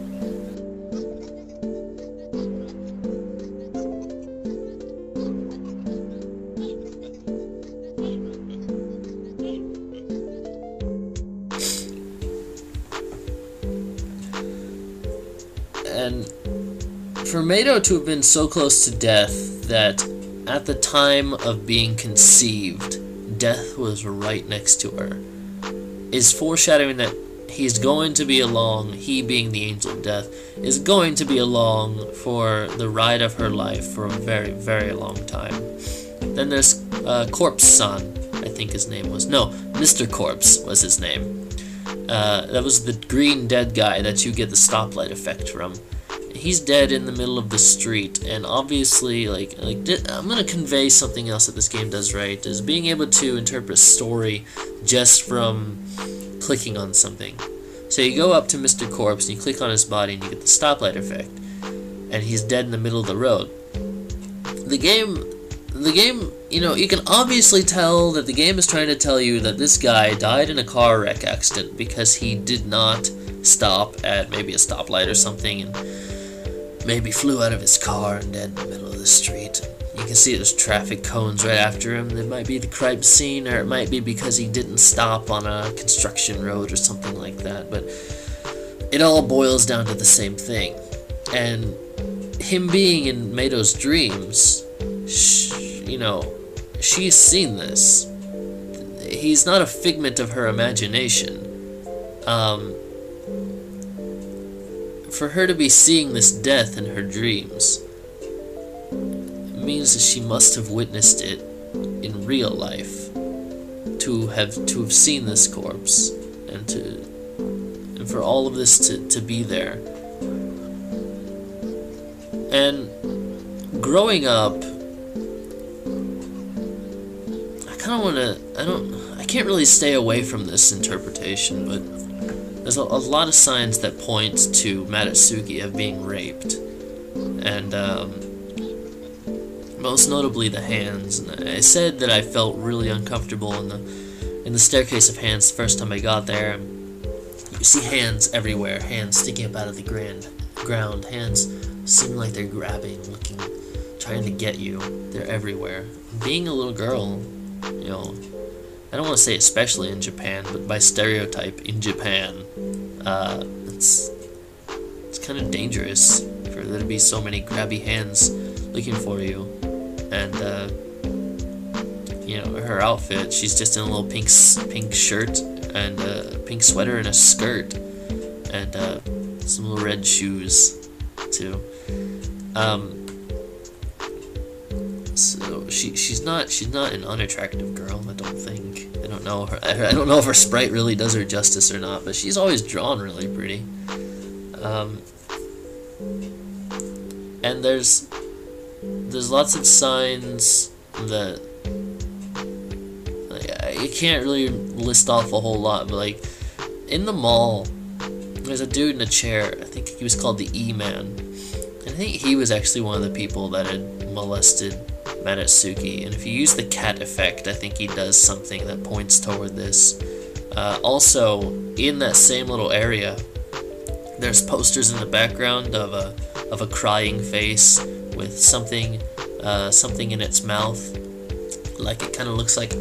And for Mado to have been so close to death that at the time of being conceived, death was right next to her, is foreshadowing that he's going to be along, he being the angel of death, is going to be along for the ride of her life for a very, very long time. Then there's Corpse Son, I think his name was. No, Mr. Corpse was his name. That was the green dead guy that you get the stoplight effect from. He's dead in the middle of the street, and obviously, I'm gonna convey something else that this game does right, is being able to interpret story just from clicking on something. So you go up to Mr. Corpse, and you click on his body, and you get the stoplight effect, and he's dead in the middle of the road. The game, you know, you can obviously tell that the game is trying to tell you that this guy died in a car wreck accident because he did not stop at maybe a stoplight or something, and maybe flew out of his car and dead in the middle of the street. You can see there's traffic cones right after him. It might be the crime scene, or it might be because he didn't stop on a construction road or something like that, but it all boils down to the same thing. And him being in Mado's dreams, you know, she's seen this. He's not a figment of her imagination. For her to be seeing this death in her dreams means that she must have witnessed it in real life, to have seen this corpse, and for all of this to be there. And growing up, I can't really stay away from this interpretation, but there's a lot of signs that point to Madatsuki of being raped, and most notably the hands. And I said that I felt really uncomfortable in the staircase of hands the first time I got there. You see hands everywhere, hands sticking up out of the ground, hands seeming like they're grabbing, looking, trying to get you. They're everywhere. Being a little girl, you know, I don't want to say especially in Japan, but by stereotype in Japan, it's kind of dangerous for there to be so many grabby hands looking for you. And you know, her outfit, she's just in a little pink shirt and a pink sweater and a skirt and some little red shoes too. So she's not an unattractive girl, I don't think. I don't know if her sprite really does her justice or not, but she's always drawn really pretty. And there's lots of signs that, like, you can't really list off a whole lot, but like in the mall there's a dude in a chair. I think he was called the E-Man, and I think he was actually one of the people that had molested Madatsuki, and if you use the cat effect, I think he does something that points toward this. Also, in that same little area, there's posters in the background of a crying face with something in its mouth, like it kind of looks like,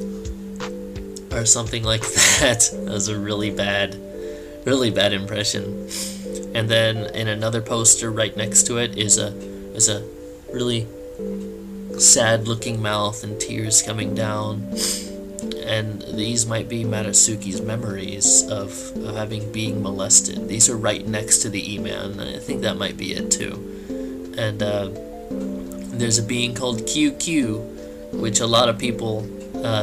or something like that. That was a really bad impression. And then in another poster right next to it is a really sad looking mouth and tears coming down, and these might be Madatsuki's memories of being molested. These are right next to the E-Man, and I think that might be it too. And there's a being called QQ, which a lot of people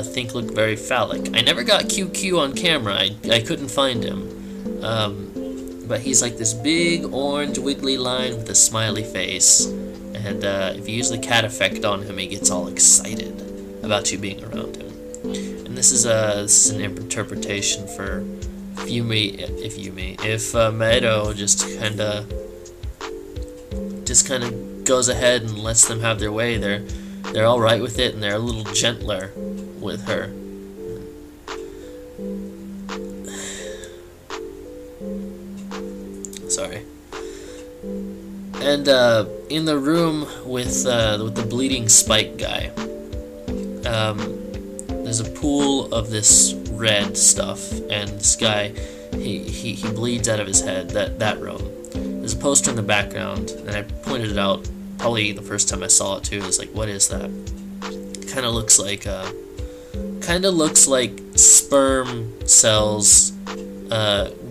think look very phallic. I never got QQ on camera. I couldn't find him, but he's like this big orange wiggly line with a smiley face. And if you use the cat effect on him, he gets all excited about you being around him. And this is an interpretation for if Mado just kind of goes ahead and lets them have their way. They're all right with it, and they're a little gentler with her. Sorry. And in the room with the bleeding spike guy, there's a pool of this red stuff, and this guy, he bleeds out of his head. That room. there's a poster in the background, and I pointed it out probably the first time I saw it too. It's like, what is that? Kind of looks like sperm cells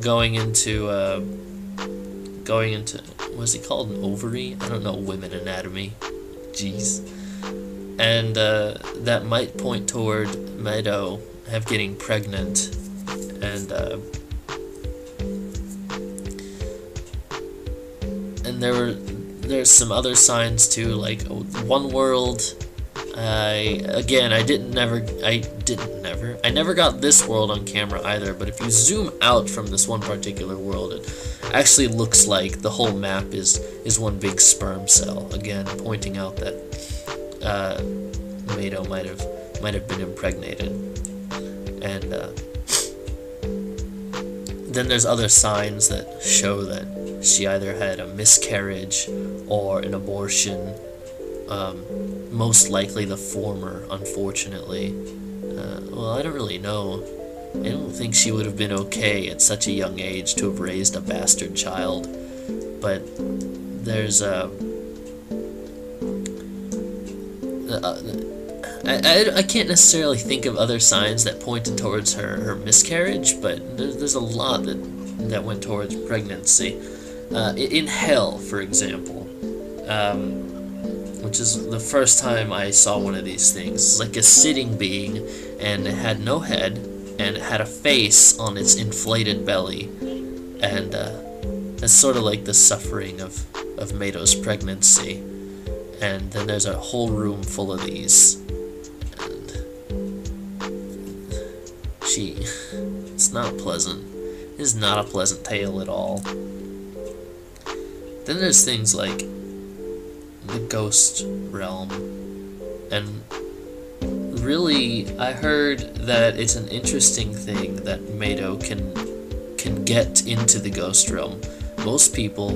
going into what's it called, an ovary? I don't know women anatomy. Jeez. And that might point toward Meadow getting pregnant, and there's some other signs too, like one world. I never got this world on camera either, but if you zoom out from this one particular world, it actually looks like the whole map is one big sperm cell, again pointing out that Meadow might have been impregnated. And then there's other signs that show that she either had a miscarriage or an abortion. Most likely the former, unfortunately. Well, I don't really know. I don't think she would have been okay at such a young age to have raised a bastard child. But there's I can't necessarily think of other signs that pointed towards her miscarriage, but there's a lot that went towards pregnancy. In Hell, for example, which is the first time I saw one of these things. It's like a sitting being, and it had no head, and it had a face on its inflated belly, and that's sort of like the suffering of Meadow's pregnancy. And then there's a whole room full of these, and it's not pleasant. It's not a pleasant tale at all. Then there's things like the ghost realm, and really I heard that it's an interesting thing that Meadow can get into the ghost realm. Most people,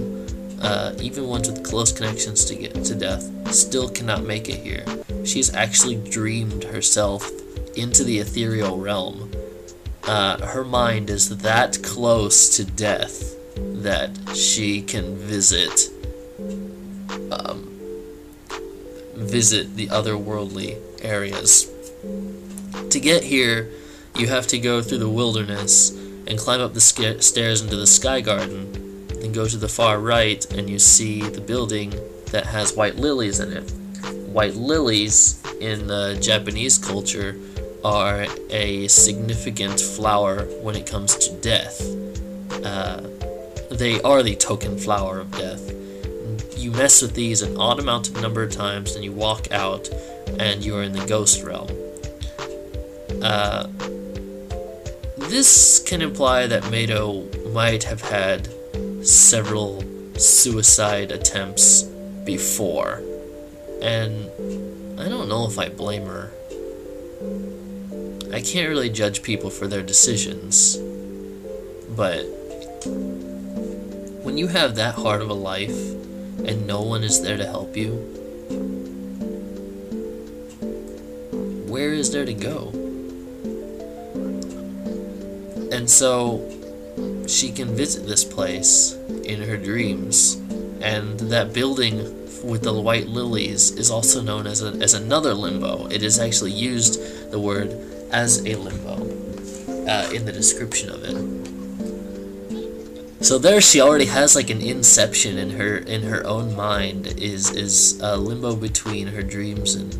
even ones with close connections to death, still cannot make it here. She's actually dreamed herself into the ethereal realm. Her mind is that close to death that she can visit the otherworldly areas. To get here, you have to go through the wilderness and climb up the stairs into the Sky Garden, then go to the far right and you see the building that has white lilies in it. White lilies in Japanese culture are a significant flower when it comes to death. They are the token flower of death. You mess with these an odd amount of number of times, and you walk out, and you are in the ghost realm. This can imply that Meadow might have had several suicide attempts before, and I don't know if I blame her. I can't really judge people for their decisions, but when you have that hard of a life and no one is there to help you, where is there to go? And so she can visit this place in her dreams, and that building with the white lilies is also known as another limbo. It is actually used, the word, as a limbo in the description of it. So there she already has like an inception in her own mind, is a limbo between her dreams and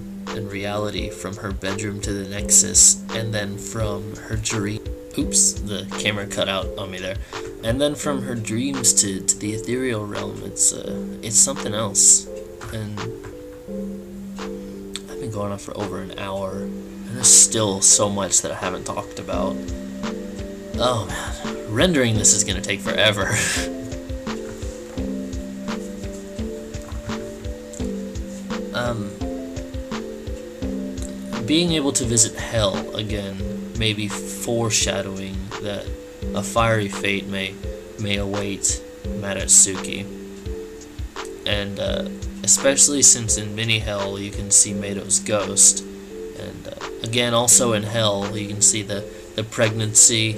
reality, from her bedroom to the Nexus, and then from her dream. Oops, the camera cut out on me there. And then from her dreams to the ethereal realm, it's something else. And I've been going on for over an hour, and there's still so much that I haven't talked about. Oh man, rendering this is gonna take forever. Being able to visit Hell again, maybe foreshadowing that a fiery fate may await Madatsuki. And especially since in Mini Hell you can see Meidou's ghost, and again also in Hell you can see the pregnancy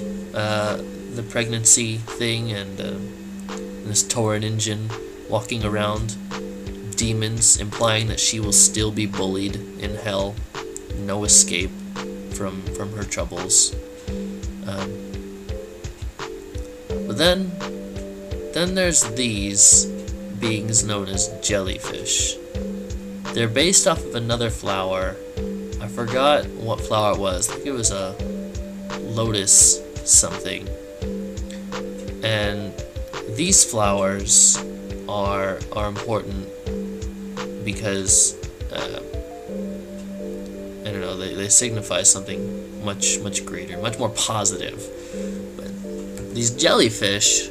thing, and this Tauren engine walking around, demons, implying that she will still be bullied in hell, no escape from her troubles. But then there's these beings known as jellyfish. They're based off of another flower. I forgot what flower it was. I think it was a lotus something. And these flowers are important because I don't know, they signify something much greater, much more positive. But these jellyfish,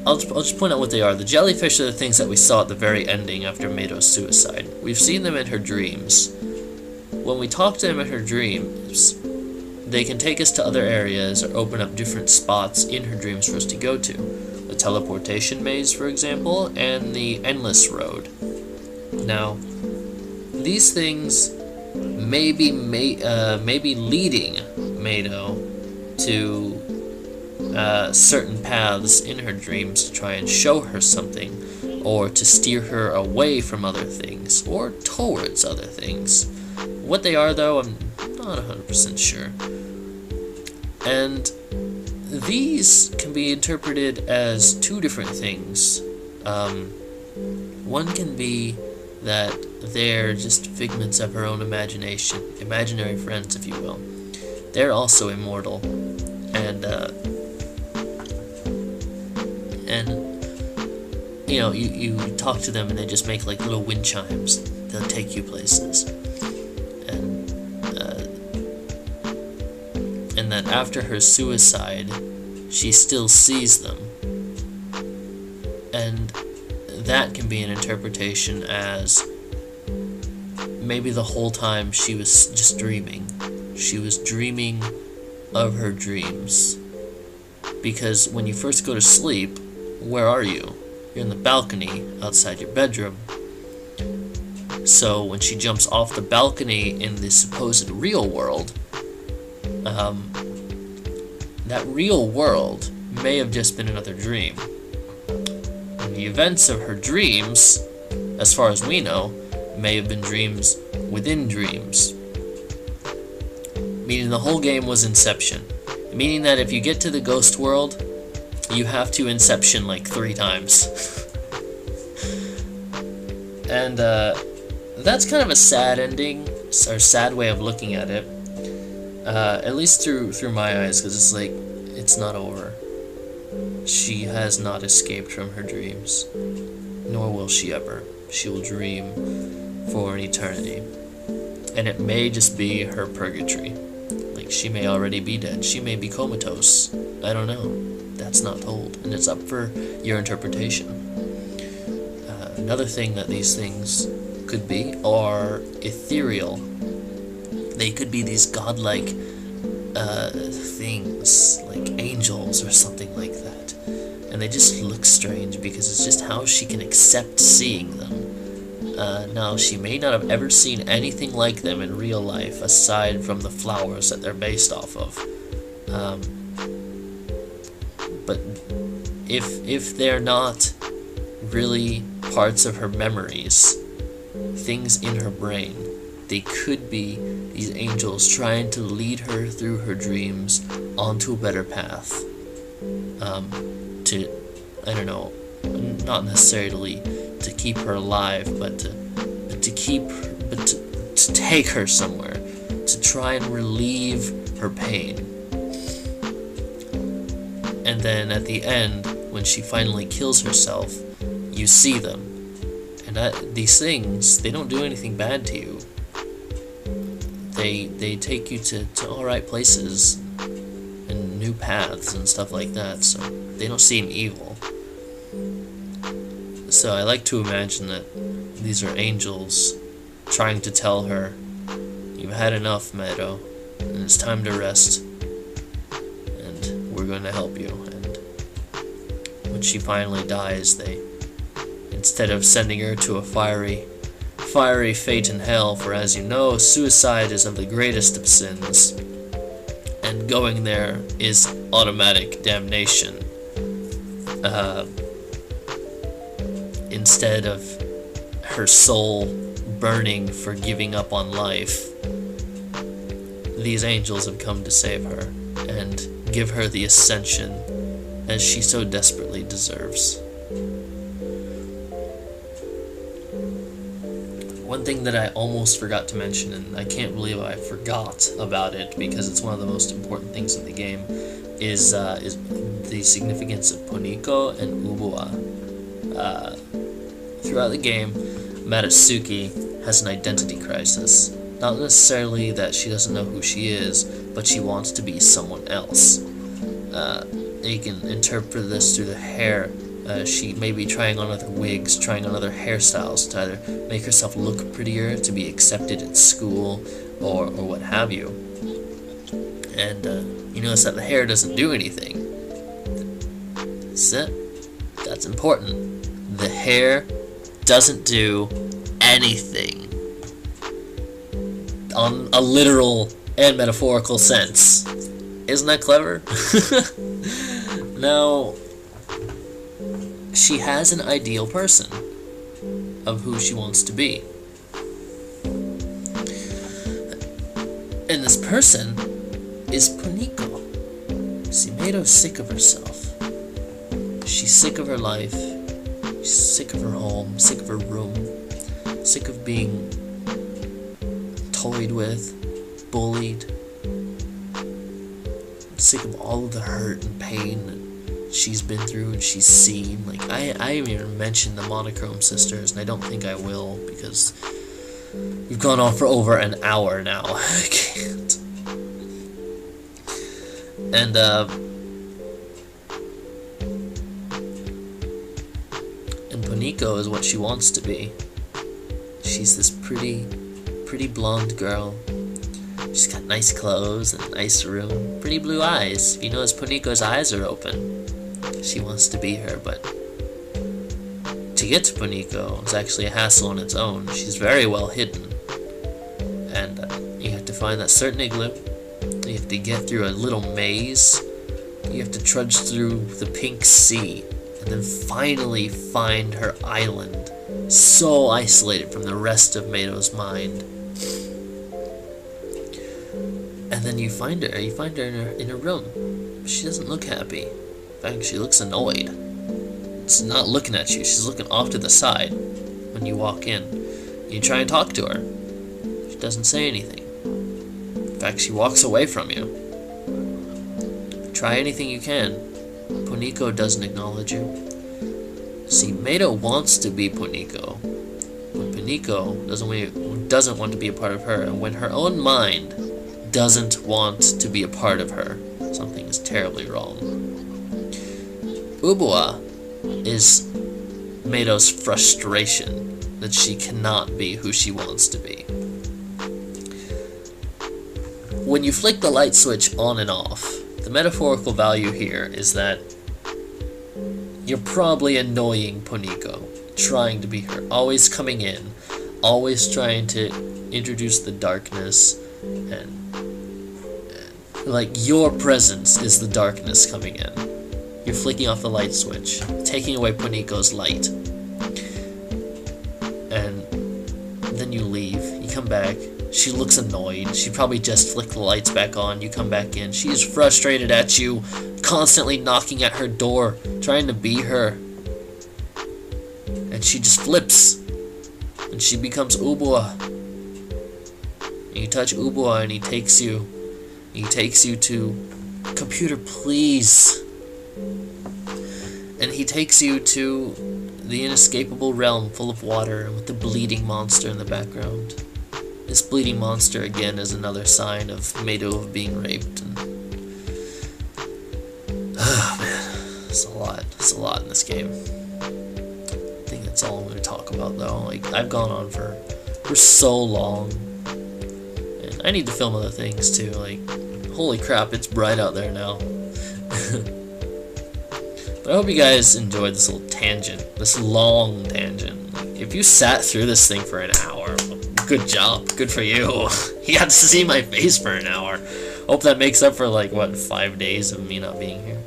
I'll just point out what they are. The jellyfish are the things that we saw at the very ending after Mado's suicide. We've seen them in her dreams. When we talk to them in her dreams, they can take us to other areas or open up different spots in her dreams for us to go to. The teleportation maze, for example, and the endless road. Now, these things may be leading Mado to certain paths in her dreams to try and show her something, or to steer her away from other things, or towards other things. What they are, though, I'm not 100% sure. And these can be interpreted as two different things. One can be that they're just figments of her own imagination, imaginary friends, if you will. They're also immortal, and you know, you talk to them and they just make like little wind chimes. They'll take you places, and that after her suicide, she still sees them, and that can be an interpretation as maybe the whole time she was just dreaming. She was dreaming of her dreams. Because when you first go to sleep, where are you? You're in the balcony outside your bedroom. So when she jumps off the balcony in the supposed real world, that real world may have just been another dream. And the events of her dreams, as far as we know, may have been dreams within dreams. Meaning the whole game was Inception. Meaning that if you get to the ghost world, you have to Inception like 3 times. And that's kind of a sad ending, or sad way of looking at it. At least through my eyes, because it's like, it's not over. She has not escaped from her dreams, nor will she ever. She will dream for an eternity. And it may just be her purgatory. Like, she may already be dead. She may be comatose. I don't know. That's not told, and it's up for your interpretation. Another thing that these things could be are ethereal. They could be these godlike things, like angels or something like that. And they just look strange because it's just how she can accept seeing them. Now, she may not have ever seen anything like them in real life aside from the flowers that they're based off of. But if they're not really parts of her memories, things in her brain, they could be these angels trying to lead her through her dreams onto a better path. To, I don't know, not necessarily to keep her alive, but to take her somewhere, to try and relieve her pain. And then at the end, when she finally kills herself, you see them. And these things, they don't do anything bad to you. They take you to alright places and new paths and stuff like that, so they don't seem evil. So I like to imagine that these are angels trying to tell her, you've had enough, Meadow, and it's time to rest, and we're going to help you. And when she finally dies, they, instead of sending her to a fiery fate in hell, for as you know, suicide is of the greatest of sins, and going there is automatic damnation. Instead of her soul burning for giving up on life, these angels have come to save her and give her the ascension as she so desperately deserves. One thing that I almost forgot to mention, and I can't believe I forgot about it because it's one of the most important things in the game, is the significance of Poniko and Ubua. Throughout the game, Madatsuki has an identity crisis. Not necessarily that she doesn't know who she is, but she wants to be someone else. You can interpret this through the hair. She may be trying on other wigs, trying on other hairstyles to either make herself look prettier, to be accepted at school, or what have you. And you notice that the hair doesn't do anything. That's it. That's important. The hair doesn't do anything. On a literal and metaphorical sense. Isn't that clever? Now, she has an ideal person of who she wants to be. And this person is Poniko. See, Mado's sick of herself. She's sick of her life. She's sick of her home, sick of her room, sick of being toyed with, bullied, sick of all of the hurt and pain that she's been through and she's seen. Like, I haven't even mentioned the Monochrome sisters, and I don't think I will because we've gone on for over an hour now. I can't. And Poniko is what she wants to be. She's this pretty blonde girl. She's got nice clothes and a nice room, pretty blue eyes. If you notice, Poniko's eyes are open. She wants to be her, but to get to Poniko is actually a hassle on its own. She's very well hidden, and you have to find that certain igloo. You have to get through a little maze. You have to trudge through the pink sea, and then finally find her island, so isolated from the rest of Mado's mind. And then you find her in her room. She doesn't look happy. In fact, she looks annoyed. She's not looking at you. She's looking off to the side when you walk in. You try and talk to her. She doesn't say anything. In fact, she walks away from you. Try anything you can. Poniko doesn't acknowledge you. See, Mado wants to be Poniko, but Poniko doesn't want to be a part of her, and when her own mind doesn't want to be a part of her, something is terribly wrong. Ubua is Mado's frustration that she cannot be who she wants to be. When you flick the light switch on and off, the metaphorical value here is that you're probably annoying Poniko, trying to be her, always coming in, always trying to introduce the darkness, and like your presence is the darkness coming in. You're flicking off the light switch, taking away Poniko's light, and then you leave. You come back. She looks annoyed. She probably just flicked the lights back on. You come back in. She's frustrated at you, constantly knocking at her door, trying to be her. And she just flips. And she becomes Ubua. And you touch Ubua and he takes you. He takes you to... Computer, please. And he takes you to the inescapable realm full of water with the bleeding monster in the background. This bleeding monster, again, is another sign of Mado of being raped. And... oh, man. It's a lot. It's a lot in this game. I think that's all I'm going to talk about, though. Like, I've gone on for so long. And I need to film other things, too. Like, holy crap, it's bright out there now. But I hope you guys enjoyed this little tangent. This long tangent. Like, if you sat through this thing for an hour... good job. Good for you. You got to see my face for an hour. Hope that makes up for, like, what, 5 days of me not being here.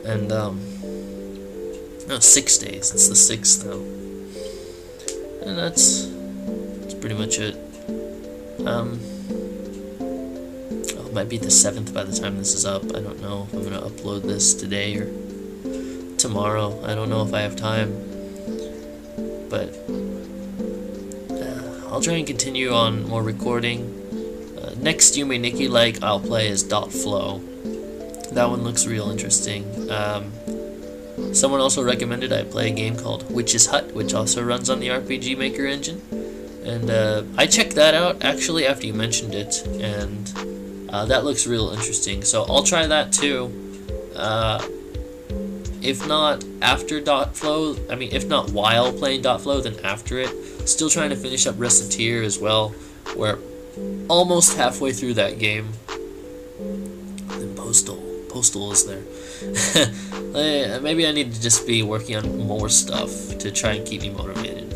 And, no, 6 days. It's the 6th now. And that's pretty much it. Oh, it might be the 7th by the time this is up. I don't know if I'm gonna upload this today or tomorrow. I don't know if I have time. But I'll try and continue on more recording. Next Yume Nikki like I'll play is .flow. That one looks real interesting. Someone also recommended I play a game called Witch's Hut, which also runs on the RPG Maker engine. And I checked that out actually after you mentioned it, and that looks real interesting. So I'll try that too. If not after .flow, I mean, if not while playing .flow, then after it. Still trying to finish up Reciteer as well. We're almost halfway through that game. Then Postal is there. Maybe I need to just be working on more stuff to try and keep me motivated.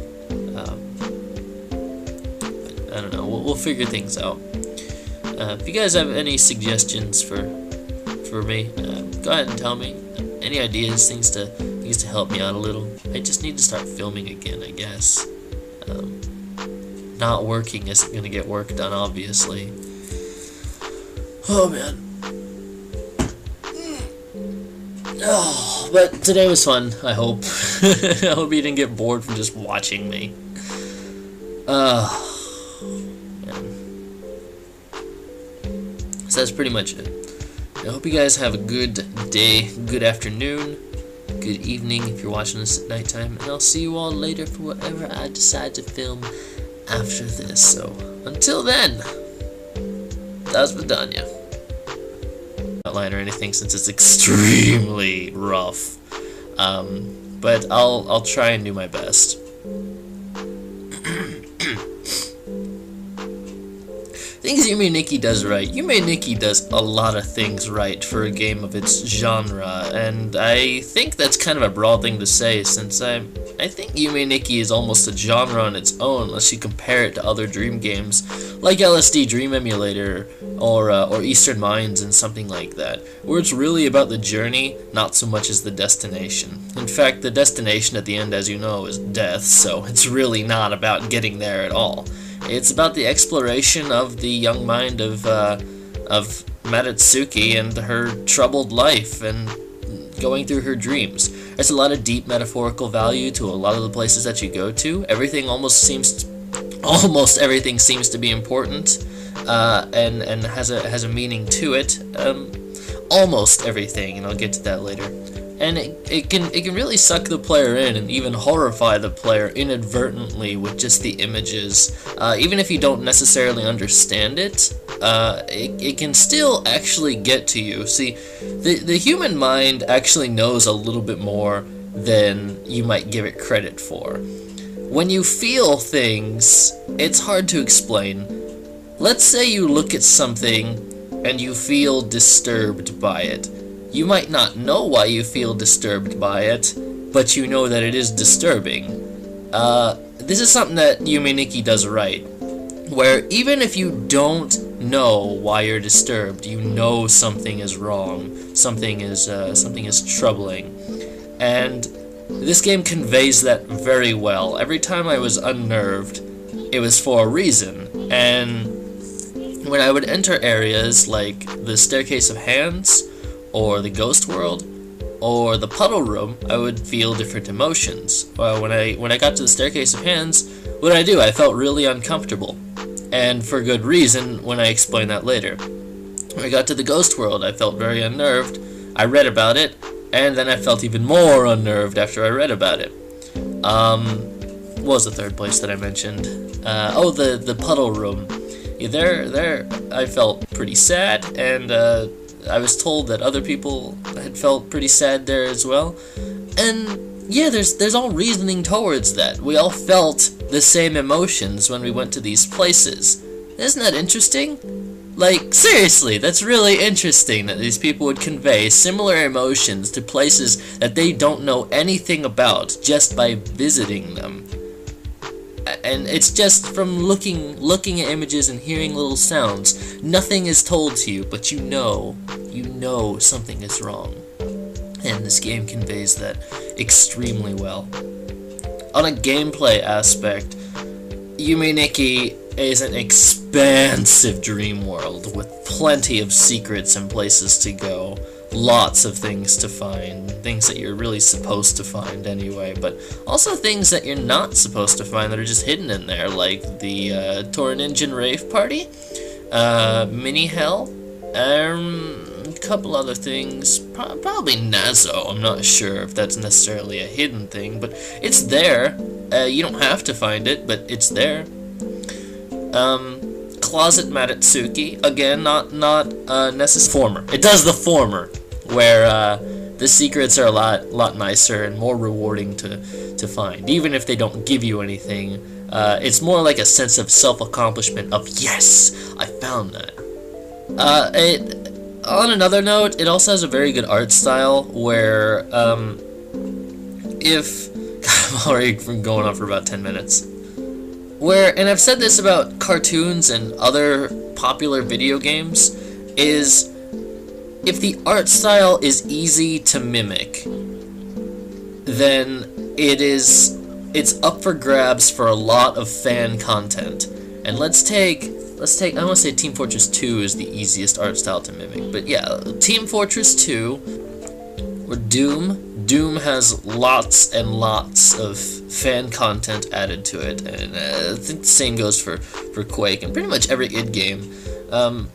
But I don't know. We'll figure things out. If you guys have any suggestions for me, go ahead and tell me. Any ideas, things to help me out a little. I just need to start filming again, I guess. Not working isn't gonna get work done, obviously. Oh man. Oh, but today was fun, I hope. I hope you didn't get bored from just watching me. Man. So that's pretty much it. I hope you guys have a good day, good afternoon, good evening if you're watching this at nighttime, and I'll see you all later for whatever I decide to film after this. So, until then, das Vidanya. Outline or anything since it's extremely rough, but I'll try and do my best. Things Yume Nikki does right. Yume Nikki does a lot of things right for a game of its genre, and I think that's kind of a broad thing to say, since I think Yume Nikki is almost a genre on its own, unless you compare it to other Dream games, like LSD Dream Emulator, or Eastern Mines and something like that, where it's really about the journey, not so much as the destination. In fact, the destination at the end, as you know, is death, so it's really not about getting there at all. It's about the exploration of the young mind of Madatsuki and her troubled life and going through her dreams. There's a lot of deep metaphorical value to a lot of the places that you go to. Almost everything seems to be important, and has a meaning to it. Almost everything, and I'll get to that later. And it can really suck the player in and even horrify the player inadvertently with just the images. Even if you don't necessarily understand it, it can still actually get to you. See, the human mind actually knows a little bit more than you might give it credit for. When you feel things, it's hard to explain. Let's say you look at something and you feel disturbed by it. You might not know why you feel disturbed by it, but you know that it is disturbing. This is something that Yume Nikki does right, where even if you don't know why you're disturbed, you know something is wrong, something is troubling, and this game conveys that very well. Every time I was unnerved, it was for a reason, and when I would enter areas like the Staircase of Hands, or the Ghost World, or the Puddle Room, I would feel different emotions. When I got to the Staircase of Hands, what did I do? I felt really uncomfortable, and for good reason when I explain that later. When I got to the Ghost World, I felt very unnerved. I read about it, and then I felt even more unnerved after I read about it. What was the third place that I mentioned? Oh, the Puddle Room. Yeah, there I felt pretty sad, and I was told that other people had felt pretty sad there as well. And yeah, there's all reasoning towards that. We all felt the same emotions when we went to these places. Isn't that interesting? Like, seriously, that's really interesting that these people would convey similar emotions to places that they don't know anything about just by visiting them. and it's just from looking at images and hearing little sounds. Nothing is told to you, but you know something is wrong. And this game conveys that extremely well. On a gameplay aspect, Yume Nikki is an expansive dream world with plenty of secrets and places to go. Lots of things to find, things that you're really supposed to find anyway, but also things that you're not supposed to find that are just hidden in there, like the Torn Engine Rave Party, Mini Hell, a couple other things, probably Nazo. I'm not sure if that's necessarily a hidden thing, but it's there. You don't have to find it, but it's there. Closet Matatsuki, again, not necessarily former. It does the former, where the secrets are a lot nicer and more rewarding to find, even if they don't give you anything. It's more like a sense of self-accomplishment of, yes, I found that. On another note, it also has a very good art style where, I'm already going on for about 10 minutes. And I've said this about cartoons and other popular video games, is if the art style is easy to mimic, then it's up for grabs for a lot of fan content. And let's take, I want to say Team Fortress 2 is the easiest art style to mimic, but yeah, Team Fortress 2, or Doom has lots and lots of fan content added to it, and I think the same goes for Quake and pretty much every id game. A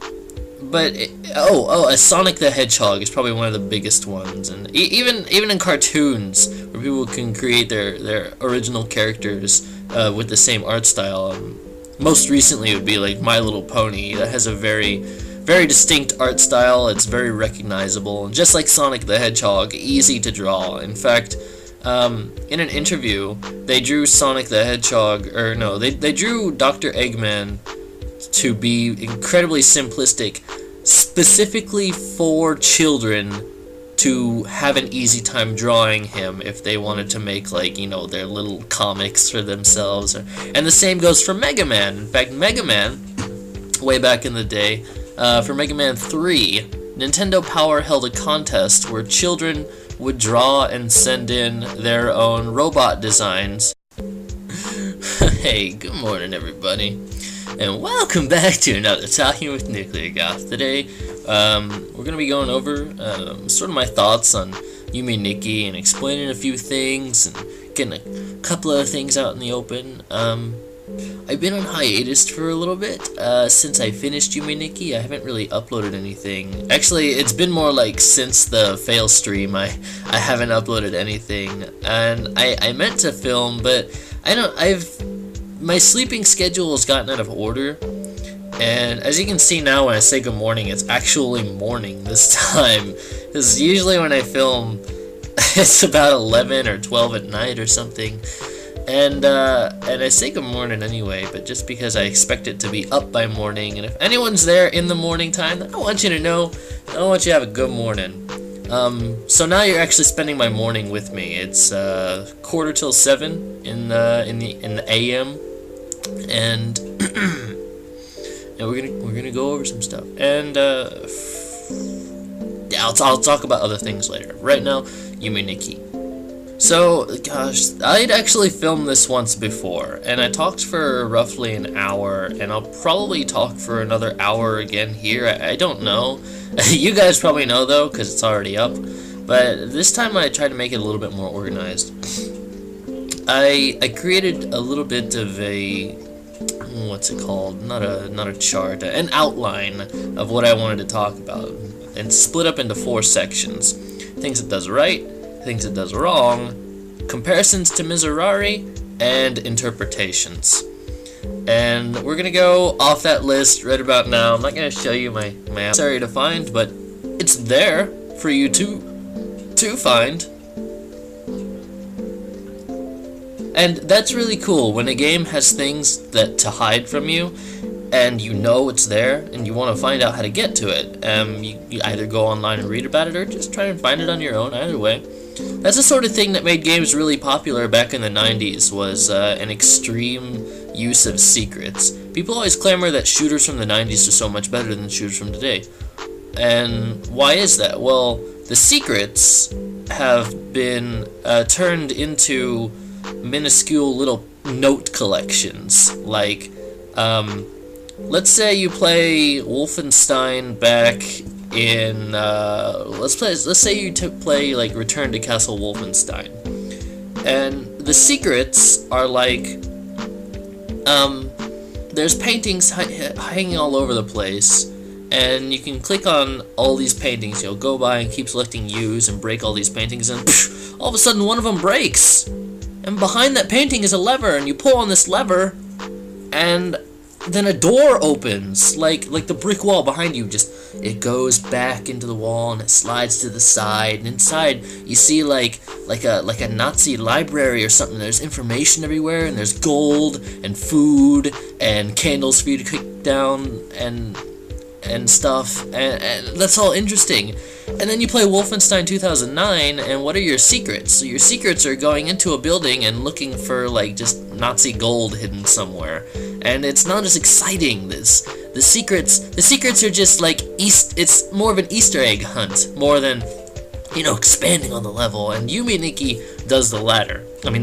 Sonic the Hedgehog is probably one of the biggest ones, and even in cartoons where people can create their original characters with the same art style. Most recently it would be like My Little Pony, that has a very distinct art style. It's very recognizable, and just like Sonic the Hedgehog, easy to draw. In fact, in an interview, they drew Sonic the Hedgehog, they drew Dr. Eggman to be incredibly simplistic, specifically for children to have an easy time drawing him if they wanted to make, like, their little comics for themselves. And the same goes for Mega Man. In fact, Mega Man, way back in the day, for Mega Man 3, Nintendo Power held a contest where children would draw and send in their own robot designs. Hey, good morning everybody, and welcome back to another Talking with NuclearGoth. Today, we're going to be going over sort of my thoughts on Yume Nikki and explaining a few things and getting a couple other things out in the open. I've been on hiatus for a little bit since I finished Yume Nikki. I haven't really uploaded anything. Actually, it's been more like since the fail stream I haven't uploaded anything. And I meant to film, but my sleeping schedule has gotten out of order. And as you can see now when I say good morning, it's actually morning this time. Because usually when I film, it's about 11 or 12 at night or something. And I say good morning anyway, but just because I expect it to be up by morning, and if anyone's there in the morning time, I want you to know, I want you to have a good morning. So now you're actually spending my morning with me. It's 6:45 in the AM, and and we're gonna go over some stuff, and yeah, I'll talk about other things later. Right now, Yume Nikki. So, gosh, I'd actually filmed this once before, and I talked for roughly an hour, and I'll probably talk for another hour again here. I don't know. You guys probably know, though, because it's already up. But this time I tried to make it a little bit more organized. I created a little bit of a, what's it called? Not a chart, an outline of what I wanted to talk about, and split up into 4 sections. Things it does right, things it does wrong, comparisons to Miserere, and interpretations. And we're gonna go off that list right about now. I'm not gonna show you my sorry to find, but it's there for you to find. And that's really cool when a game has things that to hide from you, and you know it's there, and you want to find out how to get to it. You either go online and read about it, or just try and find it on your own. Either way, that's the sort of thing that made games really popular back in the 90s. Was an extreme use of secrets. People always clamor that shooters from the 90s are so much better than shooters from today. And why is that? Well, the secrets have been turned into minuscule little note collections. Like, let's say you play Wolfenstein back in, let's say you play, like, Return to Castle Wolfenstein. And the secrets are like, there's paintings hanging all over the place, and you can click on all these paintings. You'll go by and keep selecting use and break all these paintings, and psh, all of a sudden one of them breaks. And behind that painting is a lever, and you pull on this lever, and then a door opens, like the brick wall behind you. It goes back into the wall, and it slides to the side, and inside you see like a Nazi library or something. There's information everywhere, and there's gold and food and candles for you to click down and stuff, and that's all interesting. And then you play Wolfenstein 2009, and what are your secrets? So your secrets are going into a building and looking for, like, just Nazi gold hidden somewhere. And it's not as exciting. The secrets are just like it's more of an Easter egg hunt, more than, you know, expanding on the level. And Yume Nikki does the latter. I mean, the